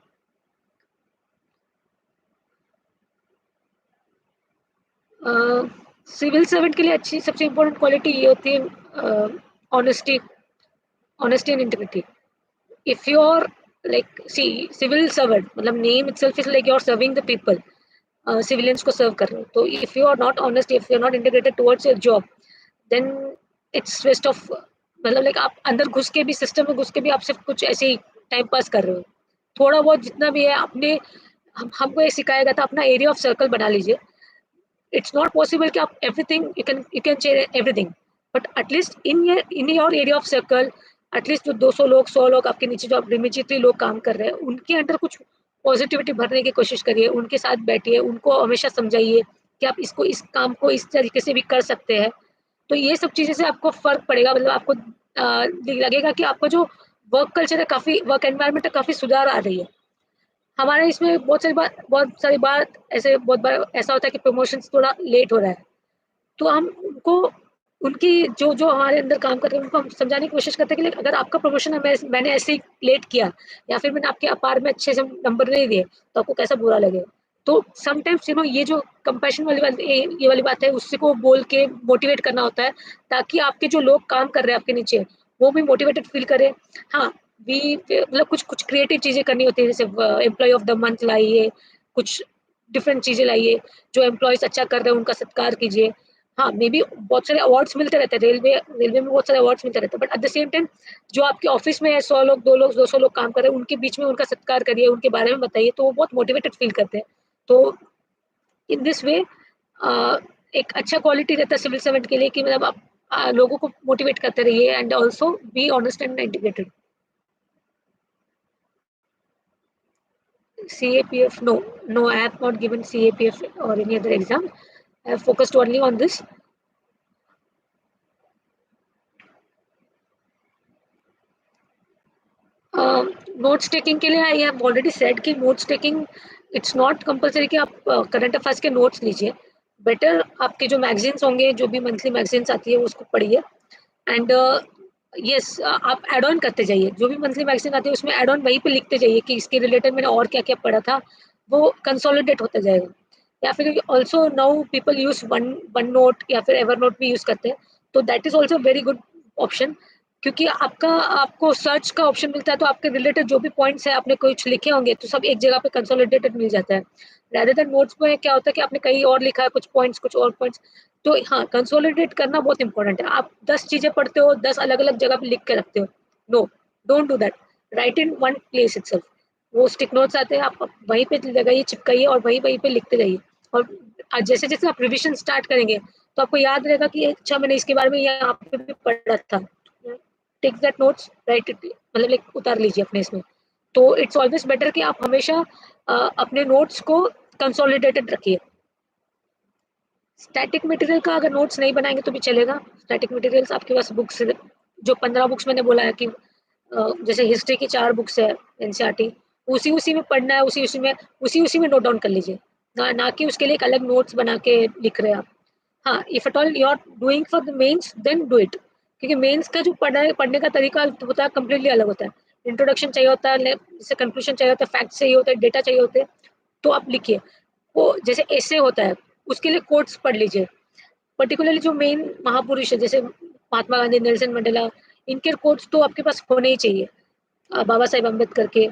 सिविल सर्वेंट के लिए अच्छी सबसे इम्पोर्टेंट क्वालिटी ये होती है, honesty, honesty and integrity. If you're like, see, civil servant, मतलब name itself is like you're serving the people, civilians को serve कर रहे हो। तो if you are not honest, if you are not integrated towards your job, then it's waste of, मतलब like आप अंदर घुस के भी, सिस्टम में घुस के भी आप सिर्फ कुछ ऐसे ही टाइम पास कर रहे हो। थोड़ा बहुत जितना भी है अपने, हमको ये सिखाया गया था, अपना एरिया ऑफ सर्कल बना लीजिए। इट्स नॉट पॉसिबल कि आप everything you can change everything, but at least in your area of circle, at least जो 200 लोग 100 लोग आपके नीचे जो इमीजिएटली लोग काम कर रहे हैं, उनके अंदर कुछ पॉजिटिविटी भरने की कोशिश करिए, उनके साथ बैठिए, उनको हमेशा समझाइए कि आप इसको, इस काम को इस तरीके से भी कर सकते हैं। तो ये सब चीज़ें से आपको फ़र्क पड़ेगा, मतलब आपको लगेगा कि आपका जो वर्क कल्चर है, काफ़ी वर्क एनवायरनमेंट है, काफ़ी सुधार आ रही है। हमारे इसमें बहुत सारी बार ऐसे बहुत बार ऐसा होता है कि प्रमोशंस थोड़ा लेट हो रहा है, तो हम उनको, उनकी जो जो हमारे अंदर काम कर रहे हैं उनको हम समझाने की कोशिश करते हैं कि अगर आपका प्रमोशन है, मैंने ऐसे ही लेट किया, या फिर मैंने आपके अपार में अच्छे से नंबर नहीं दिए, तो आपको कैसा बुरा लगेगा। तो समटाइम्स ये जो कंपैशन वाली बात, ये वाली बात है, उससे को बोल के मोटिवेट करना होता है, ताकि आपके जो लोग काम कर रहे हैं आपके नीचे, वो भी मोटिवेटेड फील करे। हाँ, भी मतलब कुछ कुछ क्रिएटिव चीजें करनी होती है, जैसे एम्प्लॉय ऑफ द मंथ लाइए, कुछ डिफरेंट चीजें लाइए, जो एम्प्लॉयज अच्छा कर रहे हैं उनका सत्कार कीजिए। हाँ, मे बी बहुत सारे अवार्ड्स मिलते रहते हैं, रेलवे में बहुत सारे अवार्ड्स मिलते रहते हैं, but at the same time जो आपके ऑफिस में 100 लोग, 2 लोग, 200 लोग काम कर रहे हैं, उनके बीच में उनका सत्कार करिए, उनके बारे में बताइए, तो वो बहुत मोटिवेटेड फील करते हैं। तो इन दिस वे एक अच्छा क्वालिटी रहता है सिविल सर्वेंट के लिए, कि मतलब आप लोगों को मोटिवेट करते रहिए, and also be honest and integrated. CAPF, no, I have not given CAPF or any other exam. I have focused only on this. Notes taking के लिए आई हैव ऑलरेडी सेड कि notes taking it's not compulsory कि आप current affairs के notes लीजिए। Better आपके जो magazines होंगे, जो भी मंथली मैगजीन्स आती है, उसको पढ़िए। एंड यस, आप एड ऑन करते जाइए, जो भी मंथली मैगजीन आती है उसमें एड ऑन वहीं पे लिखते जाइए कि इसके रिलेटेड मैंने और क्या क्या पढ़ा था, वो कंसोलिडेट होता जाएगा। या फिर also now people use one note या फिर एवर नोट भी यूज करते हैं, तो that is also very good option. क्योंकि आपको सर्च का ऑप्शन मिलता है, तो आपके रिलेटेड जो भी पॉइंट्स है आपने कुछ लिखे होंगे, तो सब एक जगह पे कंसोलिडेटेड मिल जाता है। rather देन नोट्स में क्या होता है कि आपने कहीं और लिखा है कुछ पॉइंट्स, कुछ और पॉइंट्स। तो हाँ, कंसोलिडेट करना बहुत इंपॉर्टेंट है। आप 10 चीजें पढ़ते हो, 10 अलग अलग जगह पे लिख के रखते हो, no, don't do that. Right in one place itself. वो स्टिक नोट्स आते हैं, आप वहीं पे लगाइए, चिपकाइए, और वहीं वहीं पे लिखते जाइए। और जैसे जैसे आप रिविजन स्टार्ट करेंगे, तो आपको याद रहेगा कि अच्छा, मैंने इसके बारे में यहाँ पे भी पढ़ा था। Take that notes, write it, मतलब एक उतार लीजिए अपने इसमें। तो इट्स ऑलवेज बेटर कि आप हमेशा अपने नोट्स को कंसोलिडेटेड रखिए। स्टैटिक मटेरियल का अगर नोट्स नहीं बनाएंगे तो भी चलेगा। स्टैटिक मटेरियल्स आपके पास बुक्स, जो 15 बुक्स मैंने बोला है कि जैसे हिस्ट्री की 4 बुक्स है, एनसीईआरटी, उसी उसी में पढ़ना है, उसी उसी में नोट डाउन कर लीजिए। ना कि उसके लिए एक अलग नोट्स बना के लिख रहे हैं आप। हाँ, if at all you are doing for the mains, then do it. क्योंकि मेंस का जो पढ़ने का तरीका होता है कम्प्लीटली अलग होता है। इंट्रोडक्शन चाहिए होता है, जैसे कंक्लूजन चाहिए होता है, फैक्ट चाहिए होता है, डेटा चाहिए होते हैं। तो आप लिखिए। वो जैसे ऐसे होता है, उसके लिए कोट्स पढ़ लीजिए। पर्टिकुलरली जो मेन महापुरुष है, जैसे महात्मा गांधी, नेल्सन मंडेला, इनके कोट्स तो आपके पास होने ही चाहिए। बाबा साहेब अम्बेडकर के,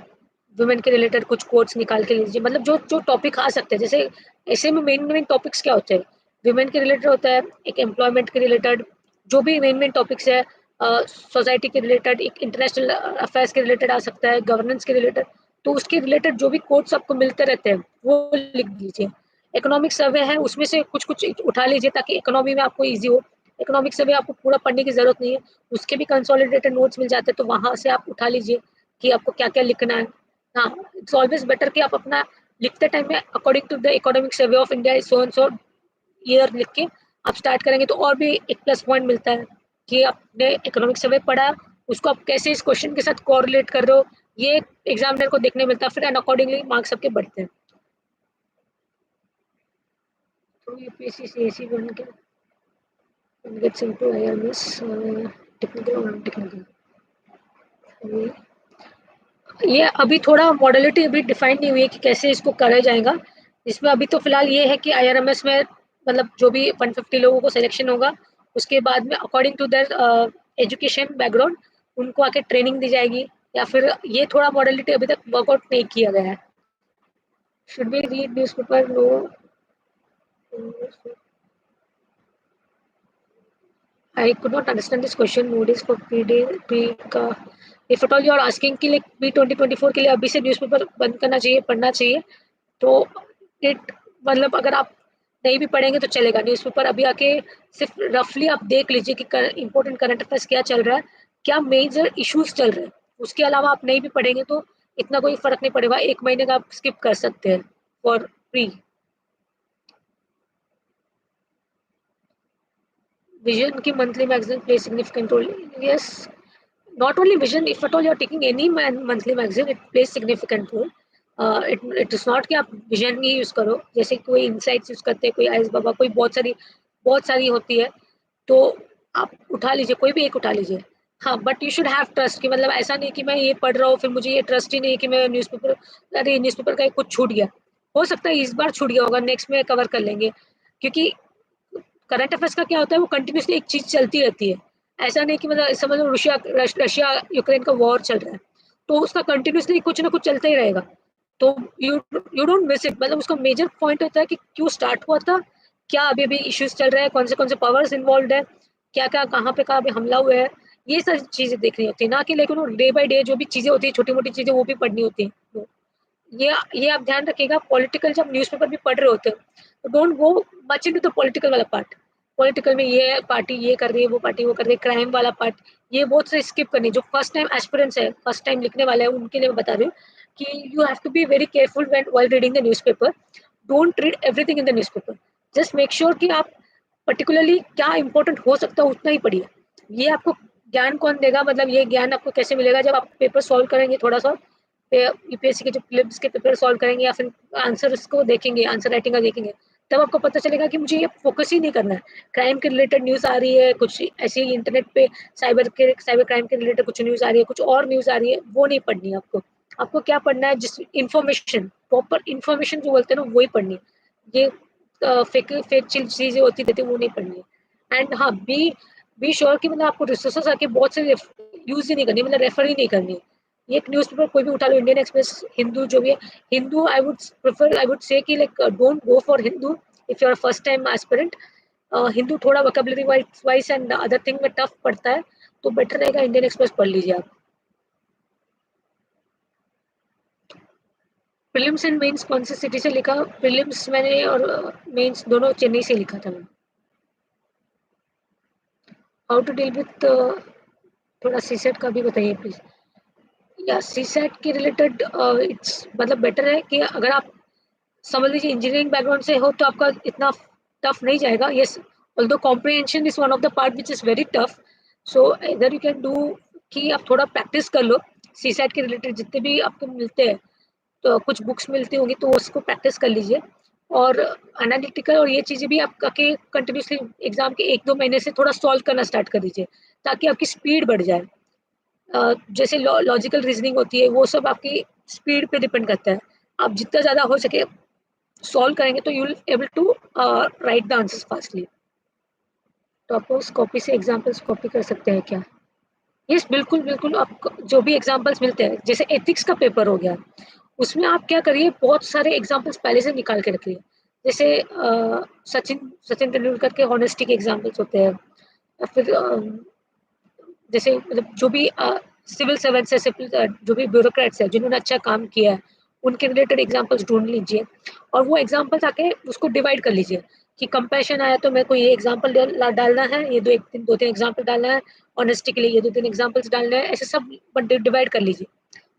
वुमेन के रिलेटेड कुछ कोट्स निकाल के लीजिए। मतलब जो जो टॉपिक आ सकते हैं, जैसे ऐसे में मेन मेन टॉपिक्स क्या होते हैं, वुमेन के रिलेटेड होता है, एक एम्प्लॉयमेंट के रिलेटेड, जो भी मेन मेन टॉपिक्स है, सोसाइटी के रिलेटेड, एक इंटरनेशनल अफेयर्स के रिलेटेड आ सकता है, गवर्नेंस के रिलेटेड। तो उसके रिलेटेड जो भी कोट्स आपको मिलते रहते हैं, वो लिख दीजिए। इकोनॉमिक सर्वे है, उसमें से कुछ कुछ उठा लीजिए, ताकि इकोनॉमी में आपको ईजी हो। इकोनॉमिक सर्वे आपको पूरा पढ़ने की जरूरत नहीं है, उसके भी कंसोलिडेटेड नोट्स मिल जाते हैं, तो वहां से आप उठा लीजिए कि आपको क्या क्या लिखना है। हाँ, इट्स ऑलवेज बेटर कि आप अपना लिखते टाइम में according to the economic survey of India so and so year लिख के आप स्टार्ट करेंगे, तो और भी एक प्लस पॉइंट मिलता है कि आपने इकोनॉमिक सर्वे पढ़ा, उसको आप कैसे इस क्वेश्चन के साथ कोरिलेट कर रहे हो, ये एग्जामिनर को देखने मिलता है, फिर एंड अकॉर्डिंगली मार्क्स आपके बढ़ते हैं। तो यूपीएससी सीएससी बन के gets into IRMS, टेक्निकल और नॉन टेक्निकल। ये अभी थोड़ा मॉडलिटी अभी डिफाइन नहीं हुई है कि कैसे इसको करा जाएगा। इसमें अभी तो फिलहाल ये है कि आईआरएमएस में मतलब जो भी 150 लोगों को सिलेक्शन होगा, उसके बाद में according to their education background उनको आके ट्रेनिंग दी जाएगी। या फिर ये थोड़ा मॉडलिटी अभी तक वर्कआउट नहीं किया गया है। Should be read newspaper, no. I could not understand this question. Moody's for pre का, if at all you are asking कि like P 2024 के लिए अभी से न्यूज़पेपर बंद करना चाहिए, पढ़ना चाहिए, तो इट मतलब अगर आप नहीं भी पढ़ेंगे तो चलेगा। न्यूज़पेपर अभी आके सिर्फ रफली आप देख लीजिए कि इंपॉर्टेंट करंट अफेयर्स क्या चल रहा है, क्या मेजर इश्यूज चल रहे हैं। उसके अलावा आप नहीं भी पढ़ेंगे तो इतना कोई फर्क नहीं पड़ेगा, 1 महीने का आप स्किप कर सकते हैं फॉर फ्री। विजन की monthly magazine play significant role, yes. Not only vision, if at all you are taking any monthly magazine, it plays significant role. It is not कि आप विजन ही यूज करो, जैसे कोई insights use करते हैं, कोई ice बाबा, कोई बहुत सारी होती है, तो आप उठा लीजिए, कोई भी एक उठा लीजिए। हाँ, but you should have trust, कि मतलब ऐसा नहीं कि मैं ये पढ़ रहा हूँ फिर मुझे ये ट्रस्ट ही नहीं कि मैं न्यूज़पेपर, अरे न्यूज़पेपर का कुछ छूट गया, हो सकता है इस बार छूट गया होगा, नेक्स्ट में कवर कर लेंगे, क्योंकि करंट अफेयर्स का क्या होता है, वो कंटिन्यूसली एक चीज चलती रहती है। ऐसा नहीं कि मतलब समझ लो रशिया यूक्रेन का वॉर चल रहा है, तो उसका कंटिन्यूसली कुछ ना कुछ चलता ही रहेगा। तो you you don't miss it, मतलब उसका मेजर पॉइंट होता है कि क्यों स्टार्ट हुआ था, क्या अभी अभी इश्यूज चल रहे हैं, कौन से पावर्स इन्वॉल्व है, क्या क्या कहाँ पे कहाँ पे हमला हुआ है, ये सारी चीजें देखनी होती है ना, कि लेकिन वो डे बाय डे जो भी चीजें होती है, छोटी मोटी चीजें वो भी पढ़नी होती है। ये आप ध्यान रखिएगा, पॉलिटिकल जब न्यूज़पेपर भी पढ़ रहे होते हो, तो don't go much into the political वाला पार्ट। पॉलिटिकल में ये पार्टी ये कर रही है, वो पार्टी वो कर रही है, क्राइम वाला पार्ट, ये बहुत से स्किप करनी। जो फर्स्ट टाइम एस्पिरेंट्स है, फर्स्ट टाइम लिखने वाले हैं, उनके लिए मैं बता रही हूँ कि you have to be very careful when while reading the newspaper. Don't read everything in the newspaper, just make sure कि आप पर्टिकुलरली क्या इंपॉर्टेंट हो सकता है उतना ही पढ़िए। ये आपको ज्ञान कौन देगा, मतलब ये ज्ञान आपको कैसे मिलेगा, जब आप पेपर सॉल्व करेंगे, थोड़ा सा यूपीएससी के जो प्रीलिम्स के पेपर सॉल्व करेंगे या फिर आंसर्स को देखेंगे, आंसर राइटिंग का देखेंगे, तब आपको पता चलेगा कि मुझे ये फोकस ही नहीं करना है। क्राइम के रिलेटेड न्यूज़ आ रही है, कुछ ऐसी इंटरनेट पे साइबर क्राइम के रिलेटेड कुछ न्यूज़ आ रही है, कुछ और न्यूज़ आ रही है, वो नहीं पढ़नी है आपको। आपको क्या पढ़ना है, जिस इन्फॉर्मेशन, प्रॉपर इन्फॉर्मेशन जो बोलते हैं ना, वही पढ़नी है। ये फेक फेक चीजें होती रहती है, वो नहीं पढ़नी है। एंड हाँ, बी श्योर कि मतलब आपको रिसोर्सेस आके बहुत से यूज ही नहीं करनी, मतलब रेफर ही नहीं करनी। ये एक न्यूज़पेपर कोई भी उठा लो, इंडियन एक्सप्रेस, हिंदू, जो भी है, हिंदू आई वुड से कि like don't go for Hindu if you are first time aspirant. Hindu थोड़ा vocabulary wise and other thing में टफ पड़ता है, तो बेटर रहेगा इंडियन एक्सप्रेस पढ़ लीजिए आप। प्रीलिम्स एंड मेंस कौन सी सिटी से लिखा? प्रीलिम्स मैंने और मेंस दोनों चेन्नई से लिखा था मैंने। हाउ टू डील विथ, थोड़ा सीसेट का भी बताइए प्लीज। या सीसेट के रिलेटेड इट्स मतलब बेटर है कि अगर आप समझ लीजिए इंजीनियरिंग बैकग्राउंड से हो, तो आपका इतना टफ नहीं जाएगा। Yes, although comprehension is one of the part which is very tough. So इधर यू कैन डू कि आप थोड़ा प्रैक्टिस कर लो। सीसेट के रिलेटेड जितने भी आपको मिलते हैं, तो कुछ बुक्स मिलती होंगी, तो उसको प्रैक्टिस कर लीजिए। और एनालिटिकल और ये चीज़ें भी आप करके कंटिन्यूसली एग्जाम के 1-2 महीने से थोड़ा सॉल्व करना स्टार्ट कर दीजिए, ताकि आपकी स्पीड बढ़ जाए। जैसे लॉजिकल रीजनिंग होती है, वो सब आपकी स्पीड पे डिपेंड करता है। आप जितना ज़्यादा हो सके सॉल्व करेंगे, तो you will able to write the answers fastly. तो आप उस कॉपी से एग्जांपल्स कॉपी कर सकते हैं क्या? यस, बिल्कुल बिल्कुल। आप जो भी एग्जांपल्स मिलते हैं, जैसे एथिक्स का पेपर हो गया, उसमें आप क्या करिए, बहुत सारे एग्जांपल्स पहले से निकाल के रखिए। जैसे सचिन सचिन तेंदुलकर के हॉनेस्टी के एग्जांपल्स होते हैं, या फिर जैसे मतलब जो भी सिविल सर्वेंट्स है, सिविल जो भी ब्यूरोक्रेट्स है जिन्होंने अच्छा काम किया है, उनके रिलेटेड एग्जांपल्स ढूंढ लीजिए। और वो एग्जांपल्स आके उसको डिवाइड कर लीजिए कि कंपैशन आया तो मेरे को ये एग्जांपल डालना है, ये दो तीन एग्जांपल डालना है, ऑनेस्टी के लिए ये 2-3 एग्जांपल्स डालने हैं, ऐसे सब डिवाइड कर लीजिए।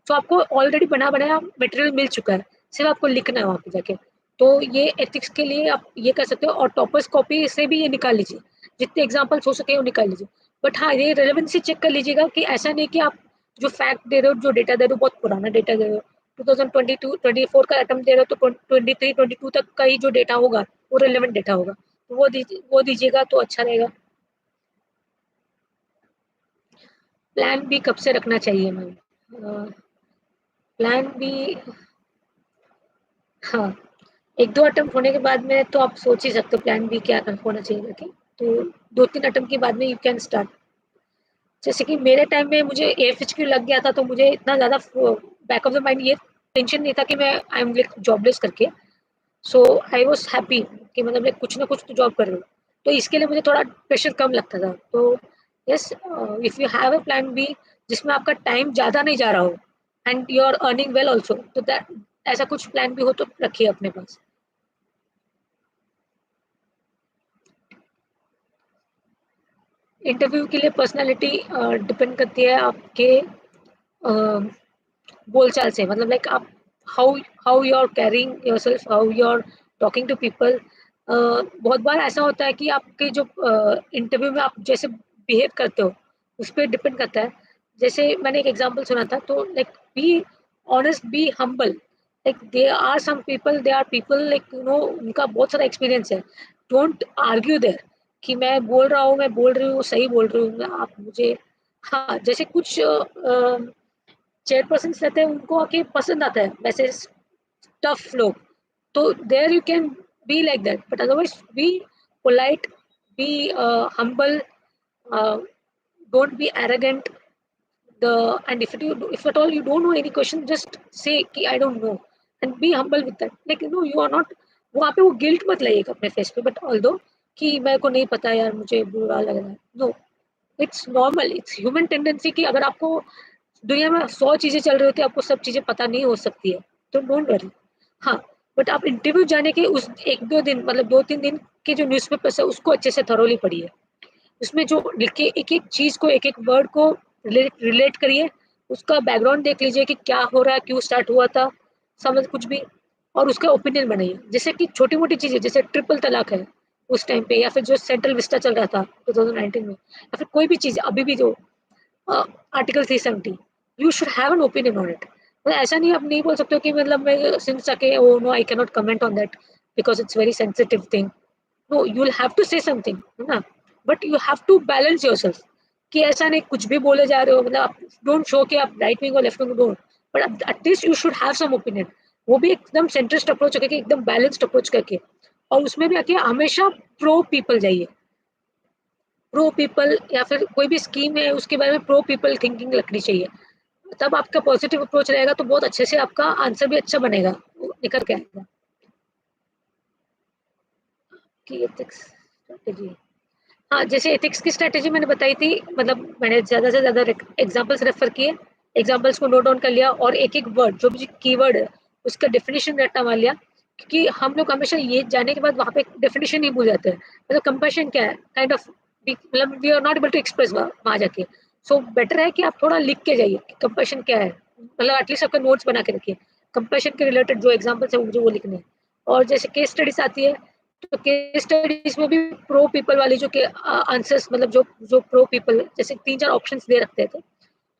तो आपको ऑलरेडी बना बनाया मटेरियल मिल चुका है, सिर्फ आपको लिखना है वहाँ पे जाके। तो ये एथिक्स के लिए आप ये कर सकते हो, और टॉपर्स कॉपी से भी ये निकाल लीजिए, जितने एग्जांपल्स हो सके वो निकाल लीजिए। बट हाँ, ये रेलेवेंसी चेक कर लीजिएगा कि ऐसा नहीं कि आप जो फैक्ट दे रहे हो, जो डेटा दे रहे हो, बहुत पुराना डेटा दे रहे हो। 2022-24 का अटेम्प्ट दे रहे हो, तो 23-22 तक का ही जो डेटा होगा, वो रेलेवेंट डेटा होगा, तो वो दीजिएगा तो अच्छा रहेगा। प्लान बी कब से रखना चाहिए मैम? प्लान बी, हाँ, 1-2 अटेम्प्ट होने के बाद में तो आप सोच ही सकते हो प्लान बी क्या होना चाहिए करके। तो 2-3 अटेम्प्ट के बाद में यू कैन स्टार्ट। जैसे कि मेरे टाइम में मुझे एएफएचक्यू लग गया था, तो मुझे इतना ज़्यादा बैक ऑफ द माइंड ये टेंशन नहीं था कि मैं आई एम लाइक जॉबलेस करके। सो आई वाज हैप्पी कि मतलब लाइक कुछ ना कुछ तो जॉब कर रही हूँ। तो इसके लिए मुझे थोड़ा प्रेशर कम लगता था। तो yes, if you have a plan B जिसमें आपका टाइम ज़्यादा नहीं जा रहा हो, and you are earning well also, तो दैट ऐसा कुछ प्लान भी हो तो रखिए अपने पास। इंटरव्यू के लिए पर्सनालिटी डिपेंड करती है आपके बोलचाल से, मतलब लाइक आप how how you are carrying yourself, how you are talking to people. बहुत बार ऐसा होता है कि आपके जो इंटरव्यू में आप जैसे बिहेव करते हो, उस पर डिपेंड करता है। जैसे मैंने एक एग्जांपल सुना था, तो like be honest, be humble. Like they are some people, they are people like you know, उनका बहुत सारा एक्सपीरियंस है। डोंट आर्ग्यू देयर कि मैं बोल रहा हूँ, मैं बोल रही हूँ, सही बोल रही हूँ, आप मुझे। हाँ, जैसे कुछ चेयरपर्सन रहते हैं, उनको आके पसंद आता है वैसे टफ लोग, तो there you can be like that, but otherwise be polite, be humble, don't be arrogant. And if at all you don't know any question, just say कि I don't know and be humble with that. Like you are not, वहाँ पे वो guilt मत लाइएगा अपने face पे, but although कि मेरे को नहीं पता यार, मुझे बुरा लग रहा है, no, it's normal, it's human tendency कि अगर आपको दुनिया में 100 चीजें चल रही होती है, आपको सब चीजें पता नहीं हो सकती है, तो डोंट वरी। हाँ, बट आप इंटरव्यू जाने के उस 1-2 दिन, मतलब 2-3 दिन के जो न्यूज़पेपर्स है उसको अच्छे से थरोली पढ़िए। उसमें जो लिखे एक एक चीज को, एक एक वर्ड को रिलेट करिए, उसका बैकग्राउंड देख लीजिए कि क्या हो रहा है, क्यों स्टार्ट हुआ था, समझ कुछ भी, और उसका ओपिनियन बनाइए। जैसे कि छोटी मोटी चीजें, जैसे ट्रिपल तलाक है उस टाइम पे, या फिर जो सेंट्रल विस्टा चल रहा था 2019 में, या फिर कोई भी चीज अभी भी जो article 370, you should have an opinion on it. मतलब ऐसा नहीं, आप नहीं बोल सकते हो कि मतलब मैं सिंस सके oh no I can not comment on that because it's very sensitive thing. No, you will have to say something, है ना, but you have to balance yourself, कि ऐसा नहीं कुछ भी बोले जा रहे हो, मतलब आप डोंट शो कि आप राइट विंग और left wing, don't, but at least you should have some opinion. वो भी एकदम सेंट्रिस्ट अप्रोच करके, एकदम बैलेंस्ड अप्रोच करके, और उसमें भी आके हमेशा प्रो पीपल जाइए, प्रो पीपल, या फिर कोई भी स्कीम है उसके बारे में प्रो पीपल थिंकिंग रखनी चाहिए। तब आपका पॉजिटिव अप्रोच रहेगा तो बहुत अच्छे से आपका आंसर भी अच्छा बनेगा, निकल के आएगा। कि एथिक्स स्ट्रेटेजी, हाँ, जैसे एथिक्स की स्ट्रेटेजी मैंने बताई थी, मतलब मैंने ज़्यादा से ज़्यादा एग्जांपल्स रेफर किए, एग्जांपल्स को नोट डाउन कर लिया, और एक एक वर्ड जो भी कीवर्ड है उसका डेफिनेशन रट्टा मार लिया, क्योंकि हम लोग हमेशा ये जाने के बाद वहाँ पे डेफिनेशन ही भूल जाते हैं, मतलब कंपैशन क्या है, काइंड ऑफ, मतलब we are not able to express वहाँ जाके। सो बेटर है कि आप थोड़ा लिख के जाइए कि कंपैशन क्या है, मतलब एटलीस्ट आपका नोट्स बना के रखिए, कंपैशन के रिलेटेड जो एग्जाम्पल्स है मुझे वो लिखने हैं। और जैसे केस स्टडीज आती है, तो केस स्टडीज में भी प्रो पीपल वाली जो के आंसर्स, मतलब जो जो प्रो पीपल, जैसे 3-4 ऑप्शंस दे रखते थे,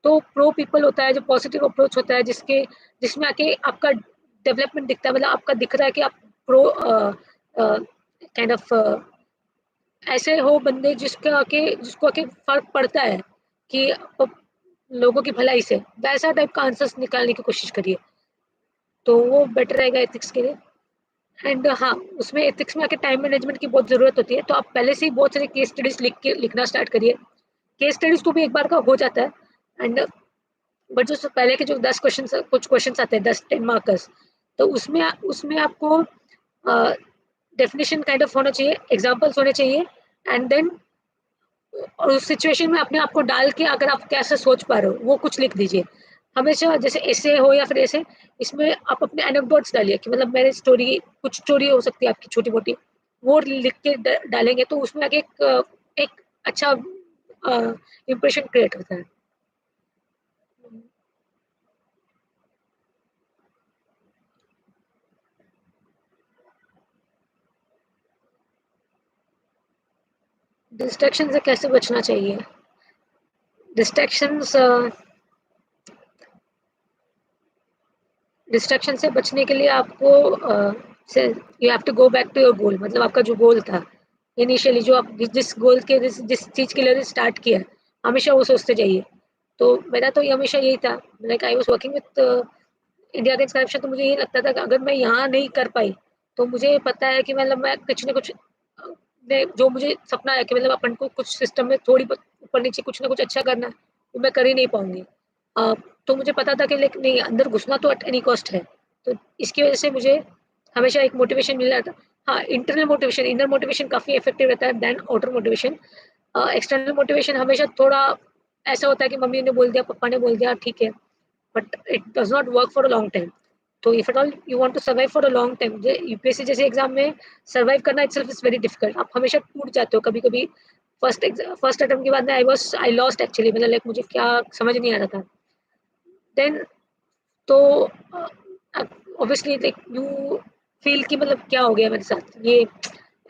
तो प्रो पीपल होता है जो पॉजिटिव अप्रोच होता है, जिसके जिसमें आके आपका डेवलपमेंट दिखता है, मतलब आपका दिख रहा है कि आप प्रो काइंड ऑफ ऐसे हो बंदे जिसको आके फर्क पड़ता है कि लोगों की भलाई से, वैसा टाइप का आंसर्स निकालने की कोशिश करिए, तो वो बेटर रहेगा एथिक्स के लिए। एंड हाँ, उसमें एथिक्स में आके टाइम मैनेजमेंट की बहुत ज़रूरत होती है, तो आप पहले से ही बहुत सारे केस स्टडीज लिखना स्टार्ट करिए। केस स्टडीज तो भी एक बार का हो जाता है, एंड बट जो पहले के जो 10 क्वेश्चन, कुछ क्वेश्चन आते हैं 10-10 मार्कर्स, तो उसमें उसमें आपको डेफिनेशन काइंड ऑफ होना चाहिए, एग्जाम्पल्स होने चाहिए, एंड देन और उस सिचुएशन में अपने आप को डाल के अगर आप कैसे सोच पा रहे हो वो कुछ लिख दीजिए। हमेशा जैसे ऐसे हो या फिर ऐसे, इसमें आप अपने एनेक्डोट्स डालिए, कि मतलब मेरी स्टोरी, कुछ स्टोरी हो सकती है आपकी छोटी मोटी, वो लिख के डालेंगे तो उसमें आगे एक अच्छा इम्प्रेशन क्रिएट होता है। डिस्ट्रैक्शन से कैसे बचना चाहिए? डिस्ट्रैक्शंस डिस्ट्रैक्शन से बचने के लिए आपको you have to go back to your goal, मतलब आपका जो गोल था इनिशियली, जो आप जिस गोल के जिस चीज के लिए स्टार्ट किया, हमेशा वो सोचते जाइए। तो मेरा तो ये हमेशा यही था, like I was working with India against corruption, तो मुझे ये लगता था कि अगर मैं यहाँ नहीं कर पाई, तो मुझे पता है कि मतलब मैं कुछ ना कुछ जो मुझे सपना है कि मतलब अपन को कुछ सिस्टम में थोड़ी ऊपर नीचे कुछ ना कुछ अच्छा करना है, वो मैं कर ही नहीं पाऊंगी। अ, तो मुझे पता था कि लेकिन नहीं, अंदर घुसना तो एट एनी कॉस्ट है। तो इसकी वजह से मुझे हमेशा एक मोटिवेशन मिल रहा था। हाँ, इंटरनल मोटिवेशन, इनर मोटिवेशन काफ़ी इफेक्टिव रहता है than outer motivation. External motivation हमेशा थोड़ा ऐसा होता है कि मम्मी ने बोल दिया, पापा ने बोल दिया, ठीक है, but it does not work for a long time. तो if at all you want to survive for a long time, UPSC जैसे एग्जाम में सर्वाइव करना इटसेल्फ इज वेरी डिफिकल्ट। आप हमेशा टूट जाते हो कभी कभी। फर्स्ट अटेम्प्ट के बाद में आई लॉस्ट एक्चुअली, मतलब लाइक मुझे क्या समझ नहीं आ रहा था। देन तो ऑब्वियसली लाइक यू फील कि मतलब क्या हो गया मेरे साथ, ये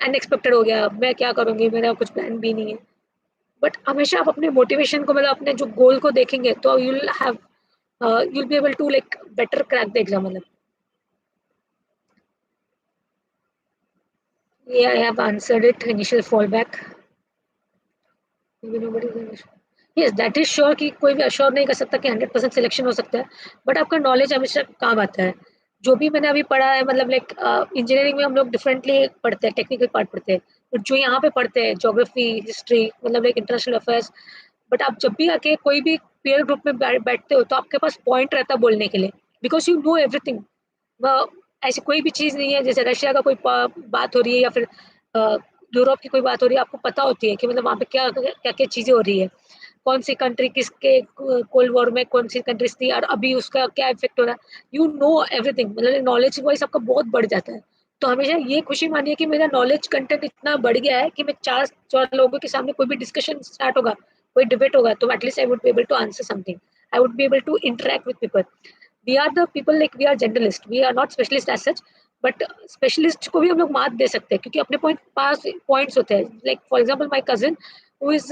अनएक्सपेक्टेड हो गया, मैं क्या करूंगी, मेरा कुछ प्लान भी नहीं है। बट हमेशा आप अपने मोटिवेशन को, मतलब अपने जो गोल को देखेंगे तो you will have you'll be able to like better crack the exam. Yeah, I have answered it. Initial fallback. Maybe nobody is. Yes, that is sure कि कोई भी अश्योर नहीं कर सकता कि 100% सिलेक्शन हो सकता है, बट आपका नॉलेज हमेशा काम आता है। जो भी मैंने अभी पढ़ा है, मतलब लाइक इंजीनियरिंग में हम लोग डिफरेंटली पढ़ते हैं, टेक्निकल पार्ट पढ़ते हैं, बट जो यहाँ पे पढ़ते हैं ज्योग्राफी, हिस्ट्री, मतलब लाइक इंटरनेशनल अफेयर्स, बट आप जब भी आके कोई भी पीयर ग्रुप में बैठते हो तो आपके पास पॉइंट रहता है बोलने के लिए, बिकॉज यू नो एवरीथिंग। ऐसी कोई भी चीज नहीं है, जैसे रशिया का कोई बात हो रही है या फिर यूरोप की कोई बात हो रही है, आपको पता होती है कि मतलब वहाँ पे क्या क्या क्या चीजें हो रही है, कौन सी कंट्री किसके कोल्ड वॉर में कौन सी कंट्रीज थी और अभी उसका क्या इफेक्ट हो रहा है, यू नो एवरीथिंग, मतलब नॉलेज वाइज आपका बहुत बढ़ जाता है। तो हमेशा ये खुशी मानिए कि मेरा नॉलेज कंटेंट इतना बढ़ गया है कि मैं चार चार लोगों के सामने कोई भी डिस्कशन स्टार्ट होगा, कोई डिबेट होगा, तो at least I would be able to answer something, I would be able to interact with people. We are the people, like we are generalist, we are not specialist as such, but specialist को भी हम लोग मात दे सकते हैं क्योंकि अपने points होते हैं। Like for example my cousin who is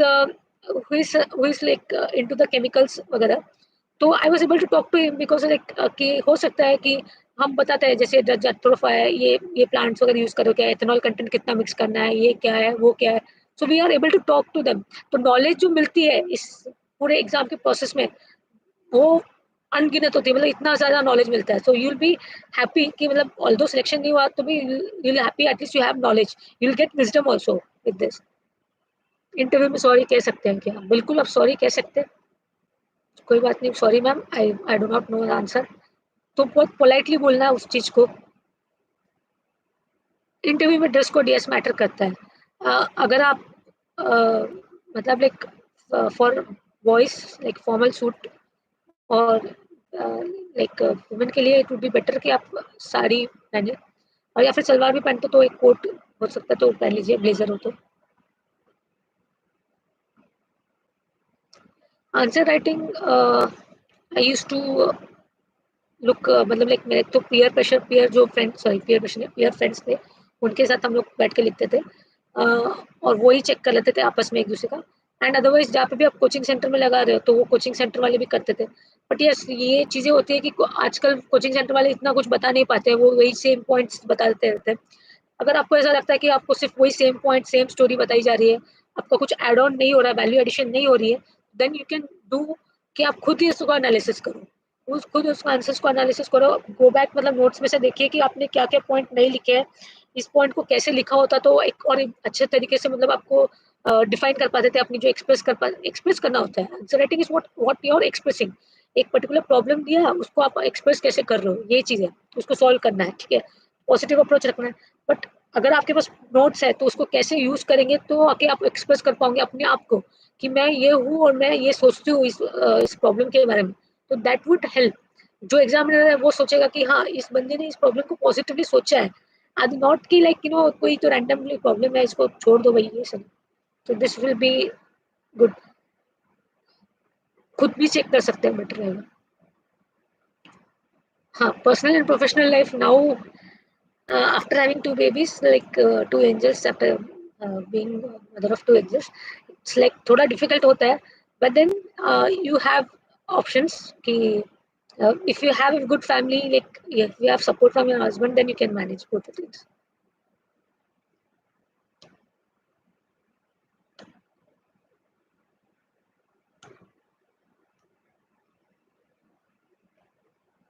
like into the chemicals वगैरह, तो I was able to talk to him because like कि हो सकता है कि हम बताते हैं जैसे जट्रोफा है, ये प्लांट्स वगैरह यूज करो, क्या एथेनॉल कंटेंट कितना मिक्स करना है, ये क्या है वो क्या है, so we are able to talk to them. तो नॉलेज जो मिलती है इस पूरे एग्जाम के प्रोसेस में वो अनगिनत होती है, मतलब इतना ज्यादा नॉलेज मिलता है। So you will be happy कि मतलब ऑल्दो सिलेक्शन नहीं हुआ तो भी you will happy, at least you have knowledge, you will get wisdom also with this. Interview में सॉरी कह सकते हैं क्या? बिल्कुल आप सॉरी कह सकते हैं, कोई बात नहीं, sorry ma'am, I do not know the answer. तो बहुत पोलाइटली बोलना है उस चीज को। इंटरव्यू में ड्रेस कोड यस मैटर करता है। अगर आप मतलब like for boys like formal suit, और लाइक वुमेन के लिए इट वुड बी बेटर कि आप साड़ी पहने, और या फिर सलवार भी पहनते तो एक कोट हो सकता है तो पहन लीजिए, ब्लेजर हो तो। Answer writing I use to look, मतलब लाइक मेरे तो पीयर जो friend, sorry peer pressure peer friends थे, उनके साथ हम लोग बैठ के लिखते थे, और वो ही चेक कर लेते थे आपस में एक दूसरे का। एंड अदरवाइज जहाँ पे भी आप कोचिंग सेंटर में लगा रहे हो तो वो कोचिंग सेंटर वाले भी करते थे। बट यस ये चीज़ें होती है कि आजकल कोचिंग सेंटर वाले इतना कुछ बता नहीं पाते, वो वही सेम पॉइंट्स बता देते रहते हैं। अगर आपको ऐसा लगता है कि आपको सिर्फ वही सेम पॉइंट सेम स्टोरी बताई जा रही है, आपका कुछ एड ऑन नहीं हो रहा है, वैल्यू एडिशन नहीं हो रही है, देन यू कैन डू कि आप खुद ही इसको एनालिसिस करो, खुद उस आंसर्स को एनालिसिस करो, गो बैक, मतलब नोट्स में से देखिए कि आपने क्या क्या पॉइंट नहीं लिखे हैं, इस पॉइंट को कैसे लिखा होता तो एक और एक अच्छे तरीके से मतलब आपको डिफाइन कर पाते थे अपनी जो एक्सप्रेस करना होता है। Answer writing is what you are expressing. एक पर्टिकुलर प्रॉब्लम दिया है, उसको आप एक्सप्रेस कैसे कर रहे हो, ये चीज है, उसको सॉल्व करना है, ठीक है, पॉजिटिव अप्रोच रखना है। बट अगर आपके पास नोट्स है तो उसको कैसे यूज करेंगे तो आके आप एक्सप्रेस कर पाओगे अपने आप को कि मैं ये हूँ और मैं ये सोचती हूँ इस प्रॉब्लम के बारे में, तो दैट वुड हेल्प। जो एग्जामिनर है वो सोचेगा कि हाँ इस बंदे ने इस प्रॉब्लम को पॉजिटिवली सोचा है, आज नॉट की लाइक यू नो कोई तो रैंडमली प्रॉब्लम है इसको छोड़ दो भाई ये सब। तो दिस विल बी गुड, खुद भी चेक कर सकते हैं, बेटर रहेगा। हाँ, personal and professional life now, after having two babies, like two angels, after being mother of two angels, it's like थोड़ा difficult होता है, but then you have options कि if you have a good family, like if you have support from your husband, then you can manage both the things.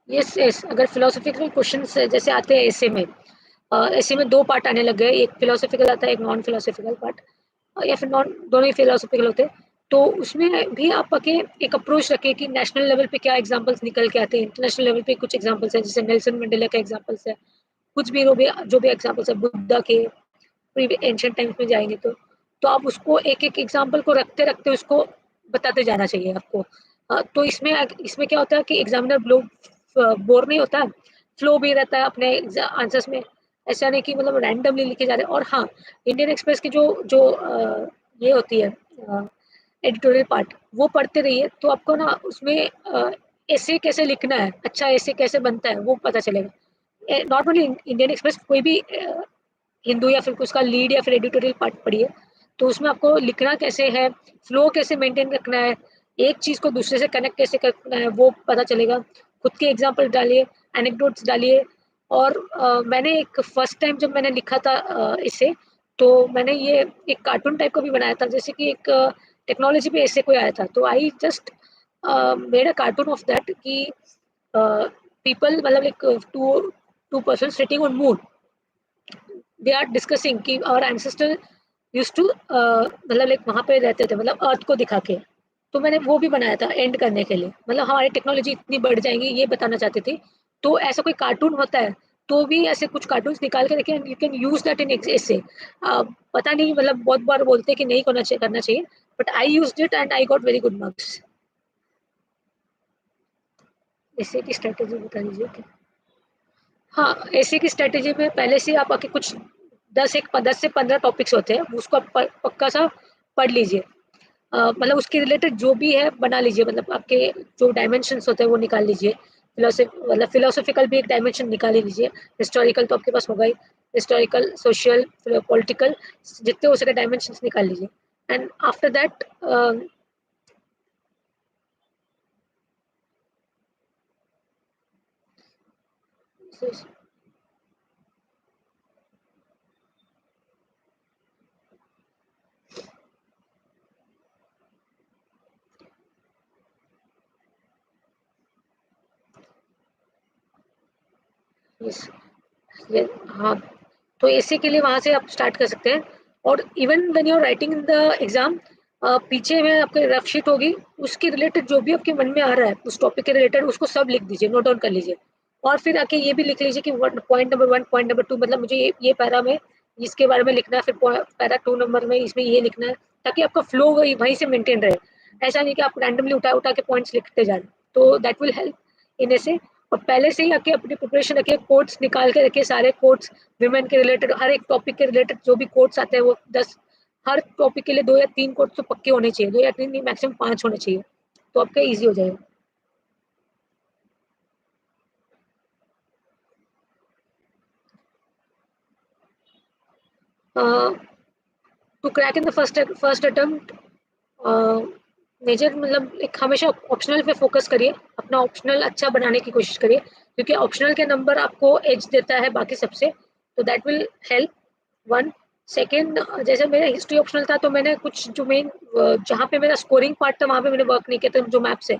Yes yes, अगर philosophical question जैसे आते हैं ऐसे में, ऐसे में दो पार्ट आने लग गए, एक फिलोसफिकल आता है, एक नॉन फिलोसफिकल पार्ट, या फिर नॉन, दोनों ही फिलोसफिकल होते हैं। तो उसमें भी आप आके एक अप्रोच रखें कि नेशनल लेवल पे क्या एग्जांपल्स निकल के आते हैं, इंटरनेशनल लेवल पे कुछ एग्जांपल्स हैं, जैसे नेल्सन मंडेला का एग्जांपल्स है, कुछ भी जो भी एग्जांपल्स है, बुद्धा के एंशियंट टाइम्स में जाएंगे तो आप उसको एक एक एग्जांपल को रखते रखते उसको बताते जाना चाहिए आपको। तो इसमें इसमें क्या होता है कि एग्जामिनर बोर नहीं होता, फ्लो भी रहता है अपने आंसर्स में, ऐसा नहीं कि मतलब रैंडमली लिखे जा रहे हैं। और हाँ, इंडियन एक्सप्रेस की जो जो ये होती है एडिटोरियल पार्ट, वो पढ़ते रहिए तो आपको ना उसमें ऐसे कैसे लिखना है, अच्छा ऐसे कैसे बनता है वो पता चलेगा। नॉट ओनली इंडियन एक्सप्रेस, कोई भी हिंदू या फिर उसका लीड या फिर एडिटोरियल पार्ट पढ़िए, तो उसमें आपको लिखना कैसे है, फ्लो कैसे मेंटेन रखना है, एक चीज को दूसरे से कनेक्ट कैसे करना है वो पता चलेगा। खुद के एग्जाम्पल डालिए, एनेक्डोट्स डालिए। और मैंने एक फर्स्ट टाइम जब मैंने लिखा था इसे, तो मैंने ये एक कार्टून टाइप का भी बनाया था, जैसे कि एक टेक्नोलॉजी पे ऐसे कोई आया था, तो I just made a cartoon of that कि people मतलब like two persons sitting on moon, they are discussing कि our ancestor used to मतलब like वहाँ पे रहते थे मतलब अर्थ को दिखा के। तो मैंने वो भी बनाया था एंड करने के लिए, मतलब हमारी टेक्नोलॉजी इतनी बढ़ जाएंगी ये बताना चाहते थे। तो ऐसा कोई कार्टून होता है तो भी ऐसे कुछ कार्टून्स निकाल के रखे, you can use that in ऐसे। पता नहीं मतलब बहुत बार बोलते हैं कि नहीं करना चाहिए, but I used it and I got very good marks. ऐसे की स्ट्रेटेजी बता दीजिए क्या? हाँ, ऐसे की स्ट्रेटेजी में पहले से आप आके कुछ 10 से 15 टॉपिक्स होते हैं, उसको आप पक्का सा पढ़ लीजिए। मतलब उसके रिलेटेड जो भी है बना लीजिए, मतलब आपके जो डायमेंशंस होते हैं वो निकाल लीजिए। मतलब फिलोसॉफिकल भी एक डायमेंशन निकाल ही लीजिए। हिस्टोरिकल तो आपके पास होगा ही, हिस्टोरिकल, सोशल, पॉलिटिकल, जितने हो सके डायमेंशंस निकाल लीजिए। एंड आफ्टर दैट ये हाँ, तो एसी के लिए वहां से आप स्टार्ट कर सकते हैं। और even when you are writing in the exam, पीछे में आपके रफ शीट होगी, उसके रिलेटेड जो भी आपके मन में आ रहा है उस टॉपिक के रिलेटेड उसको सब लिख दीजिए, नोट डाउन कर लीजिए। और फिर आके ये भी लिख लीजिए कि पॉइंट नंबर 1, पॉइंट नंबर 2, मतलब मुझे ये पैरा में इसके बारे में लिखना है, फिर पैरा 2 नंबर में इसमें ये लिखना है, ताकि आपका फ्लो वहीं से मेंटेन रहे। ऐसा नहीं कि आप रैंडमली उठा उठा के पॉइंट्स लिखते जा रहे, तो दैट विल हेल्प इन ऐसे। और पहले से ही आके अपनी प्रिपरेशन रखिए, कोट्स निकाल के रखिए, सारे कोट्स विमेन के रिलेटेड, हर एक टॉपिक के रिलेटेड जो भी कोट्स आते हैं वो 10, हर टॉपिक के लिए 2 या 3 कोट्स तो पक्के होने चाहिए, 2 या 3 नहीं, मैक्सिमम 5 होने चाहिए, तो आपका ईजी हो जाएगा। To crack in the first attempt, major मतलब एक हमेशा ऑप्शनल पे फोकस करिए, अपना ऑप्शनल अच्छा बनाने की कोशिश करिए, क्योंकि ऑप्शनल के नंबर आपको एज देता है बाकी सबसे, तो that will help. One second, जैसे मेरा हिस्ट्री ऑप्शनल था तो मैंने कुछ जो मेन जहाँ पे मेरा स्कोरिंग पार्ट था वहाँ पे मैंने वर्क नहीं किया था, जो मैप्स है।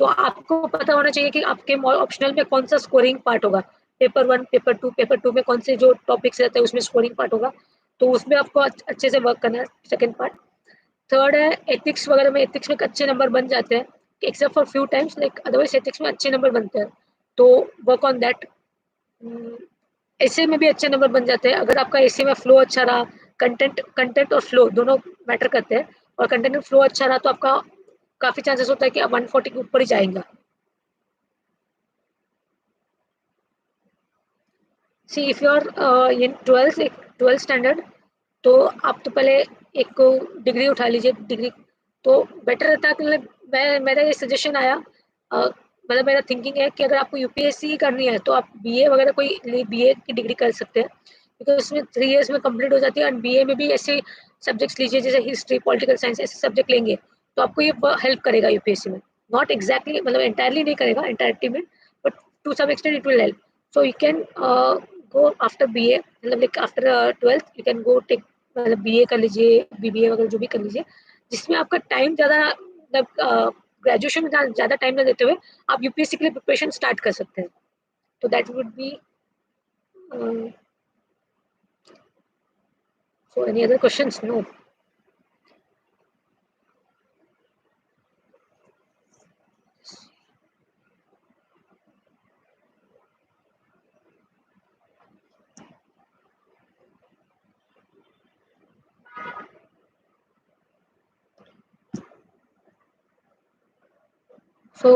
तो आपको पता होना चाहिए कि आपके ऑप्शनल में कौन सा स्कोरिंग पार्ट होगा, पेपर 1, पेपर 2 में कौन से जो टॉपिक्स रहते हैं उसमें स्कोरिंग पार्ट होगा, तो उसमें आपको अच्छे से वर्क करना है। Second part. थर्ड है एथिक्स वगैरह में, एथिक्स में अच्छे नंबर बन जाते हैं, except for few times, like otherwise ethics में अच्छे नंबर बनते हैं, तो वर्क ऑन दैट। एसे में भी अच्छे नंबर बन जाते हैं अगर आपका एसे में फ्लो अच्छा रहा। कंटेंट और फ्लो दोनों मैटर करते हैं, और कंटेंट और फ्लो अच्छा रहा तो आपका काफी चांसेस होता है कि आप 140 के ऊपर ही जाएंगे। See if you are in twelfth standard, तो आप तो पहले एक को डिग्री उठा लीजिए, डिग्री तो बेटर रहता है कि मतलब मेरा ये सजेशन आया, मतलब मेरा थिंकिंग है कि अगर आपको यूपीएससी करनी है तो आप बीए वगैरह कोई बीए की डिग्री कर सकते हैं, बिकॉज उसमें 3 इयर्स में कंप्लीट हो जाती है। और बीए में भी ऐसे सब्जेक्ट्स लीजिए जैसे हिस्ट्री, पॉलिटिकल साइंस, ऐसे सब्जेक्ट लेंगे तो आपको ये हेल्प करेगा यूपीएससी में। नॉट एग्जैक्टली मतलब एंटायरली नहीं करेगा एंटायरटी में, but to some extent it will help. So you can go after BA, मतलब like after twelfth you can go tech, मतलब बीए कर लीजिए, बीबीए वगैरह जो भी कर लीजिए, जिसमें आपका टाइम ज़्यादा मतलब ग्रेजुएशन में ज़्यादा टाइम ना देते हुए आप यूपीएससी के लिए प्रिपरेशन स्टार्ट कर सकते हैं। तो that would be. So any other questions? No? So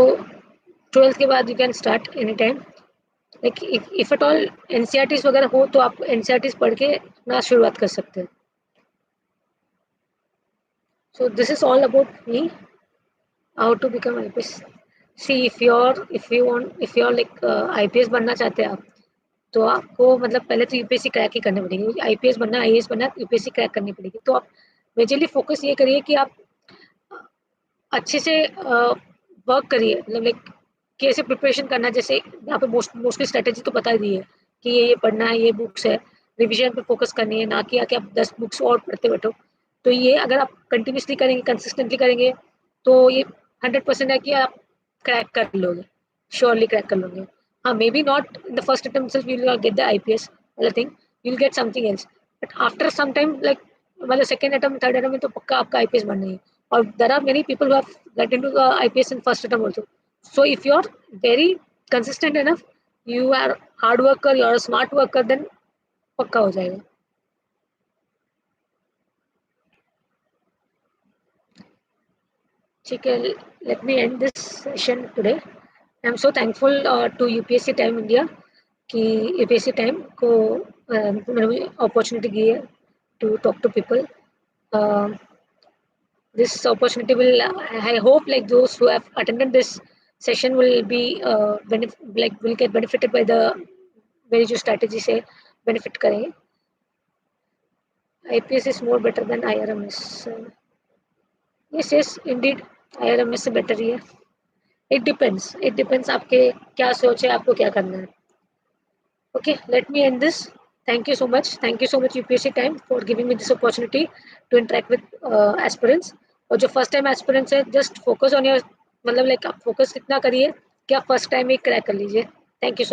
twelfth के बाद you can start any time, like if at all NCERTs वगैरह हो तो आप एनसीईआरटीज पढ़ के अपना शुरुआत कर सकते हैं। So this is all about me, how to become IPS. See if you are like IPS बनना चाहते हैं आप, तो आपको मतलब पहले तो यूपीएससी क्रैक ही करनी पड़ेगी, आईपीएस बनना, आईएएस बनना, यूपीएससी क्रैक करनी पड़ेगी। तो आप मेजरली फोकस ये करिए कि आप अच्छे से वर्क करिए, मतलब लाइक कैसे प्रिपरेशन करना है। जैसे यहाँ पे मोस्टली स्ट्रेटेजी तो बता दी है कि ये पढ़ना है, ये बुक्स है, रिविजन पे फोकस करनी है, ना कि आके आप 10 बुक्स और पढ़ते बैठो। तो ये अगर आप कंटिन्यूसली करेंगे, कंसिस्टेंटली करेंगे, तो ये 100% है कि आप क्रैक कर लोगे, श्योरली क्रैक कर लोगे। Maybe not in the first attempt itself you'll get the IPS वाला thing, you'll get something else, but after some time like मतलब second attempt third attempt में तो पक्का आपका IPS बनना ही है. और there are many people who have got into the IPS in first attempt also. So if you're very consistent enough, you are hard worker, you are a smart worker, then पक्का हो जाएगा. ठीक है, let me end this session today. I'm so thankful to UPSC Time India कि UPSC Time को मैंने opportunity दी है to talk to people. This opportunity will, I hope like those who have attended this session will be will get benefited by the मेरी जो strategy से benefit करेंगे. IPS is more better than IRMS. Yes, indeed, IRMS से better ही है. It depends आपके क्या सोच है, आपको क्या करना है. Okay, let me end this. Thank you so much. Thank you so much UPSC Time for giving me this opportunity to interact with aspirants. और जो फर्स्ट टाइम एस्पिरेंट्स है, जस्ट फोकस ऑन योर मतलब like आप focus कितना करिए कि आप first time ही crack कर लीजिए. Thank you.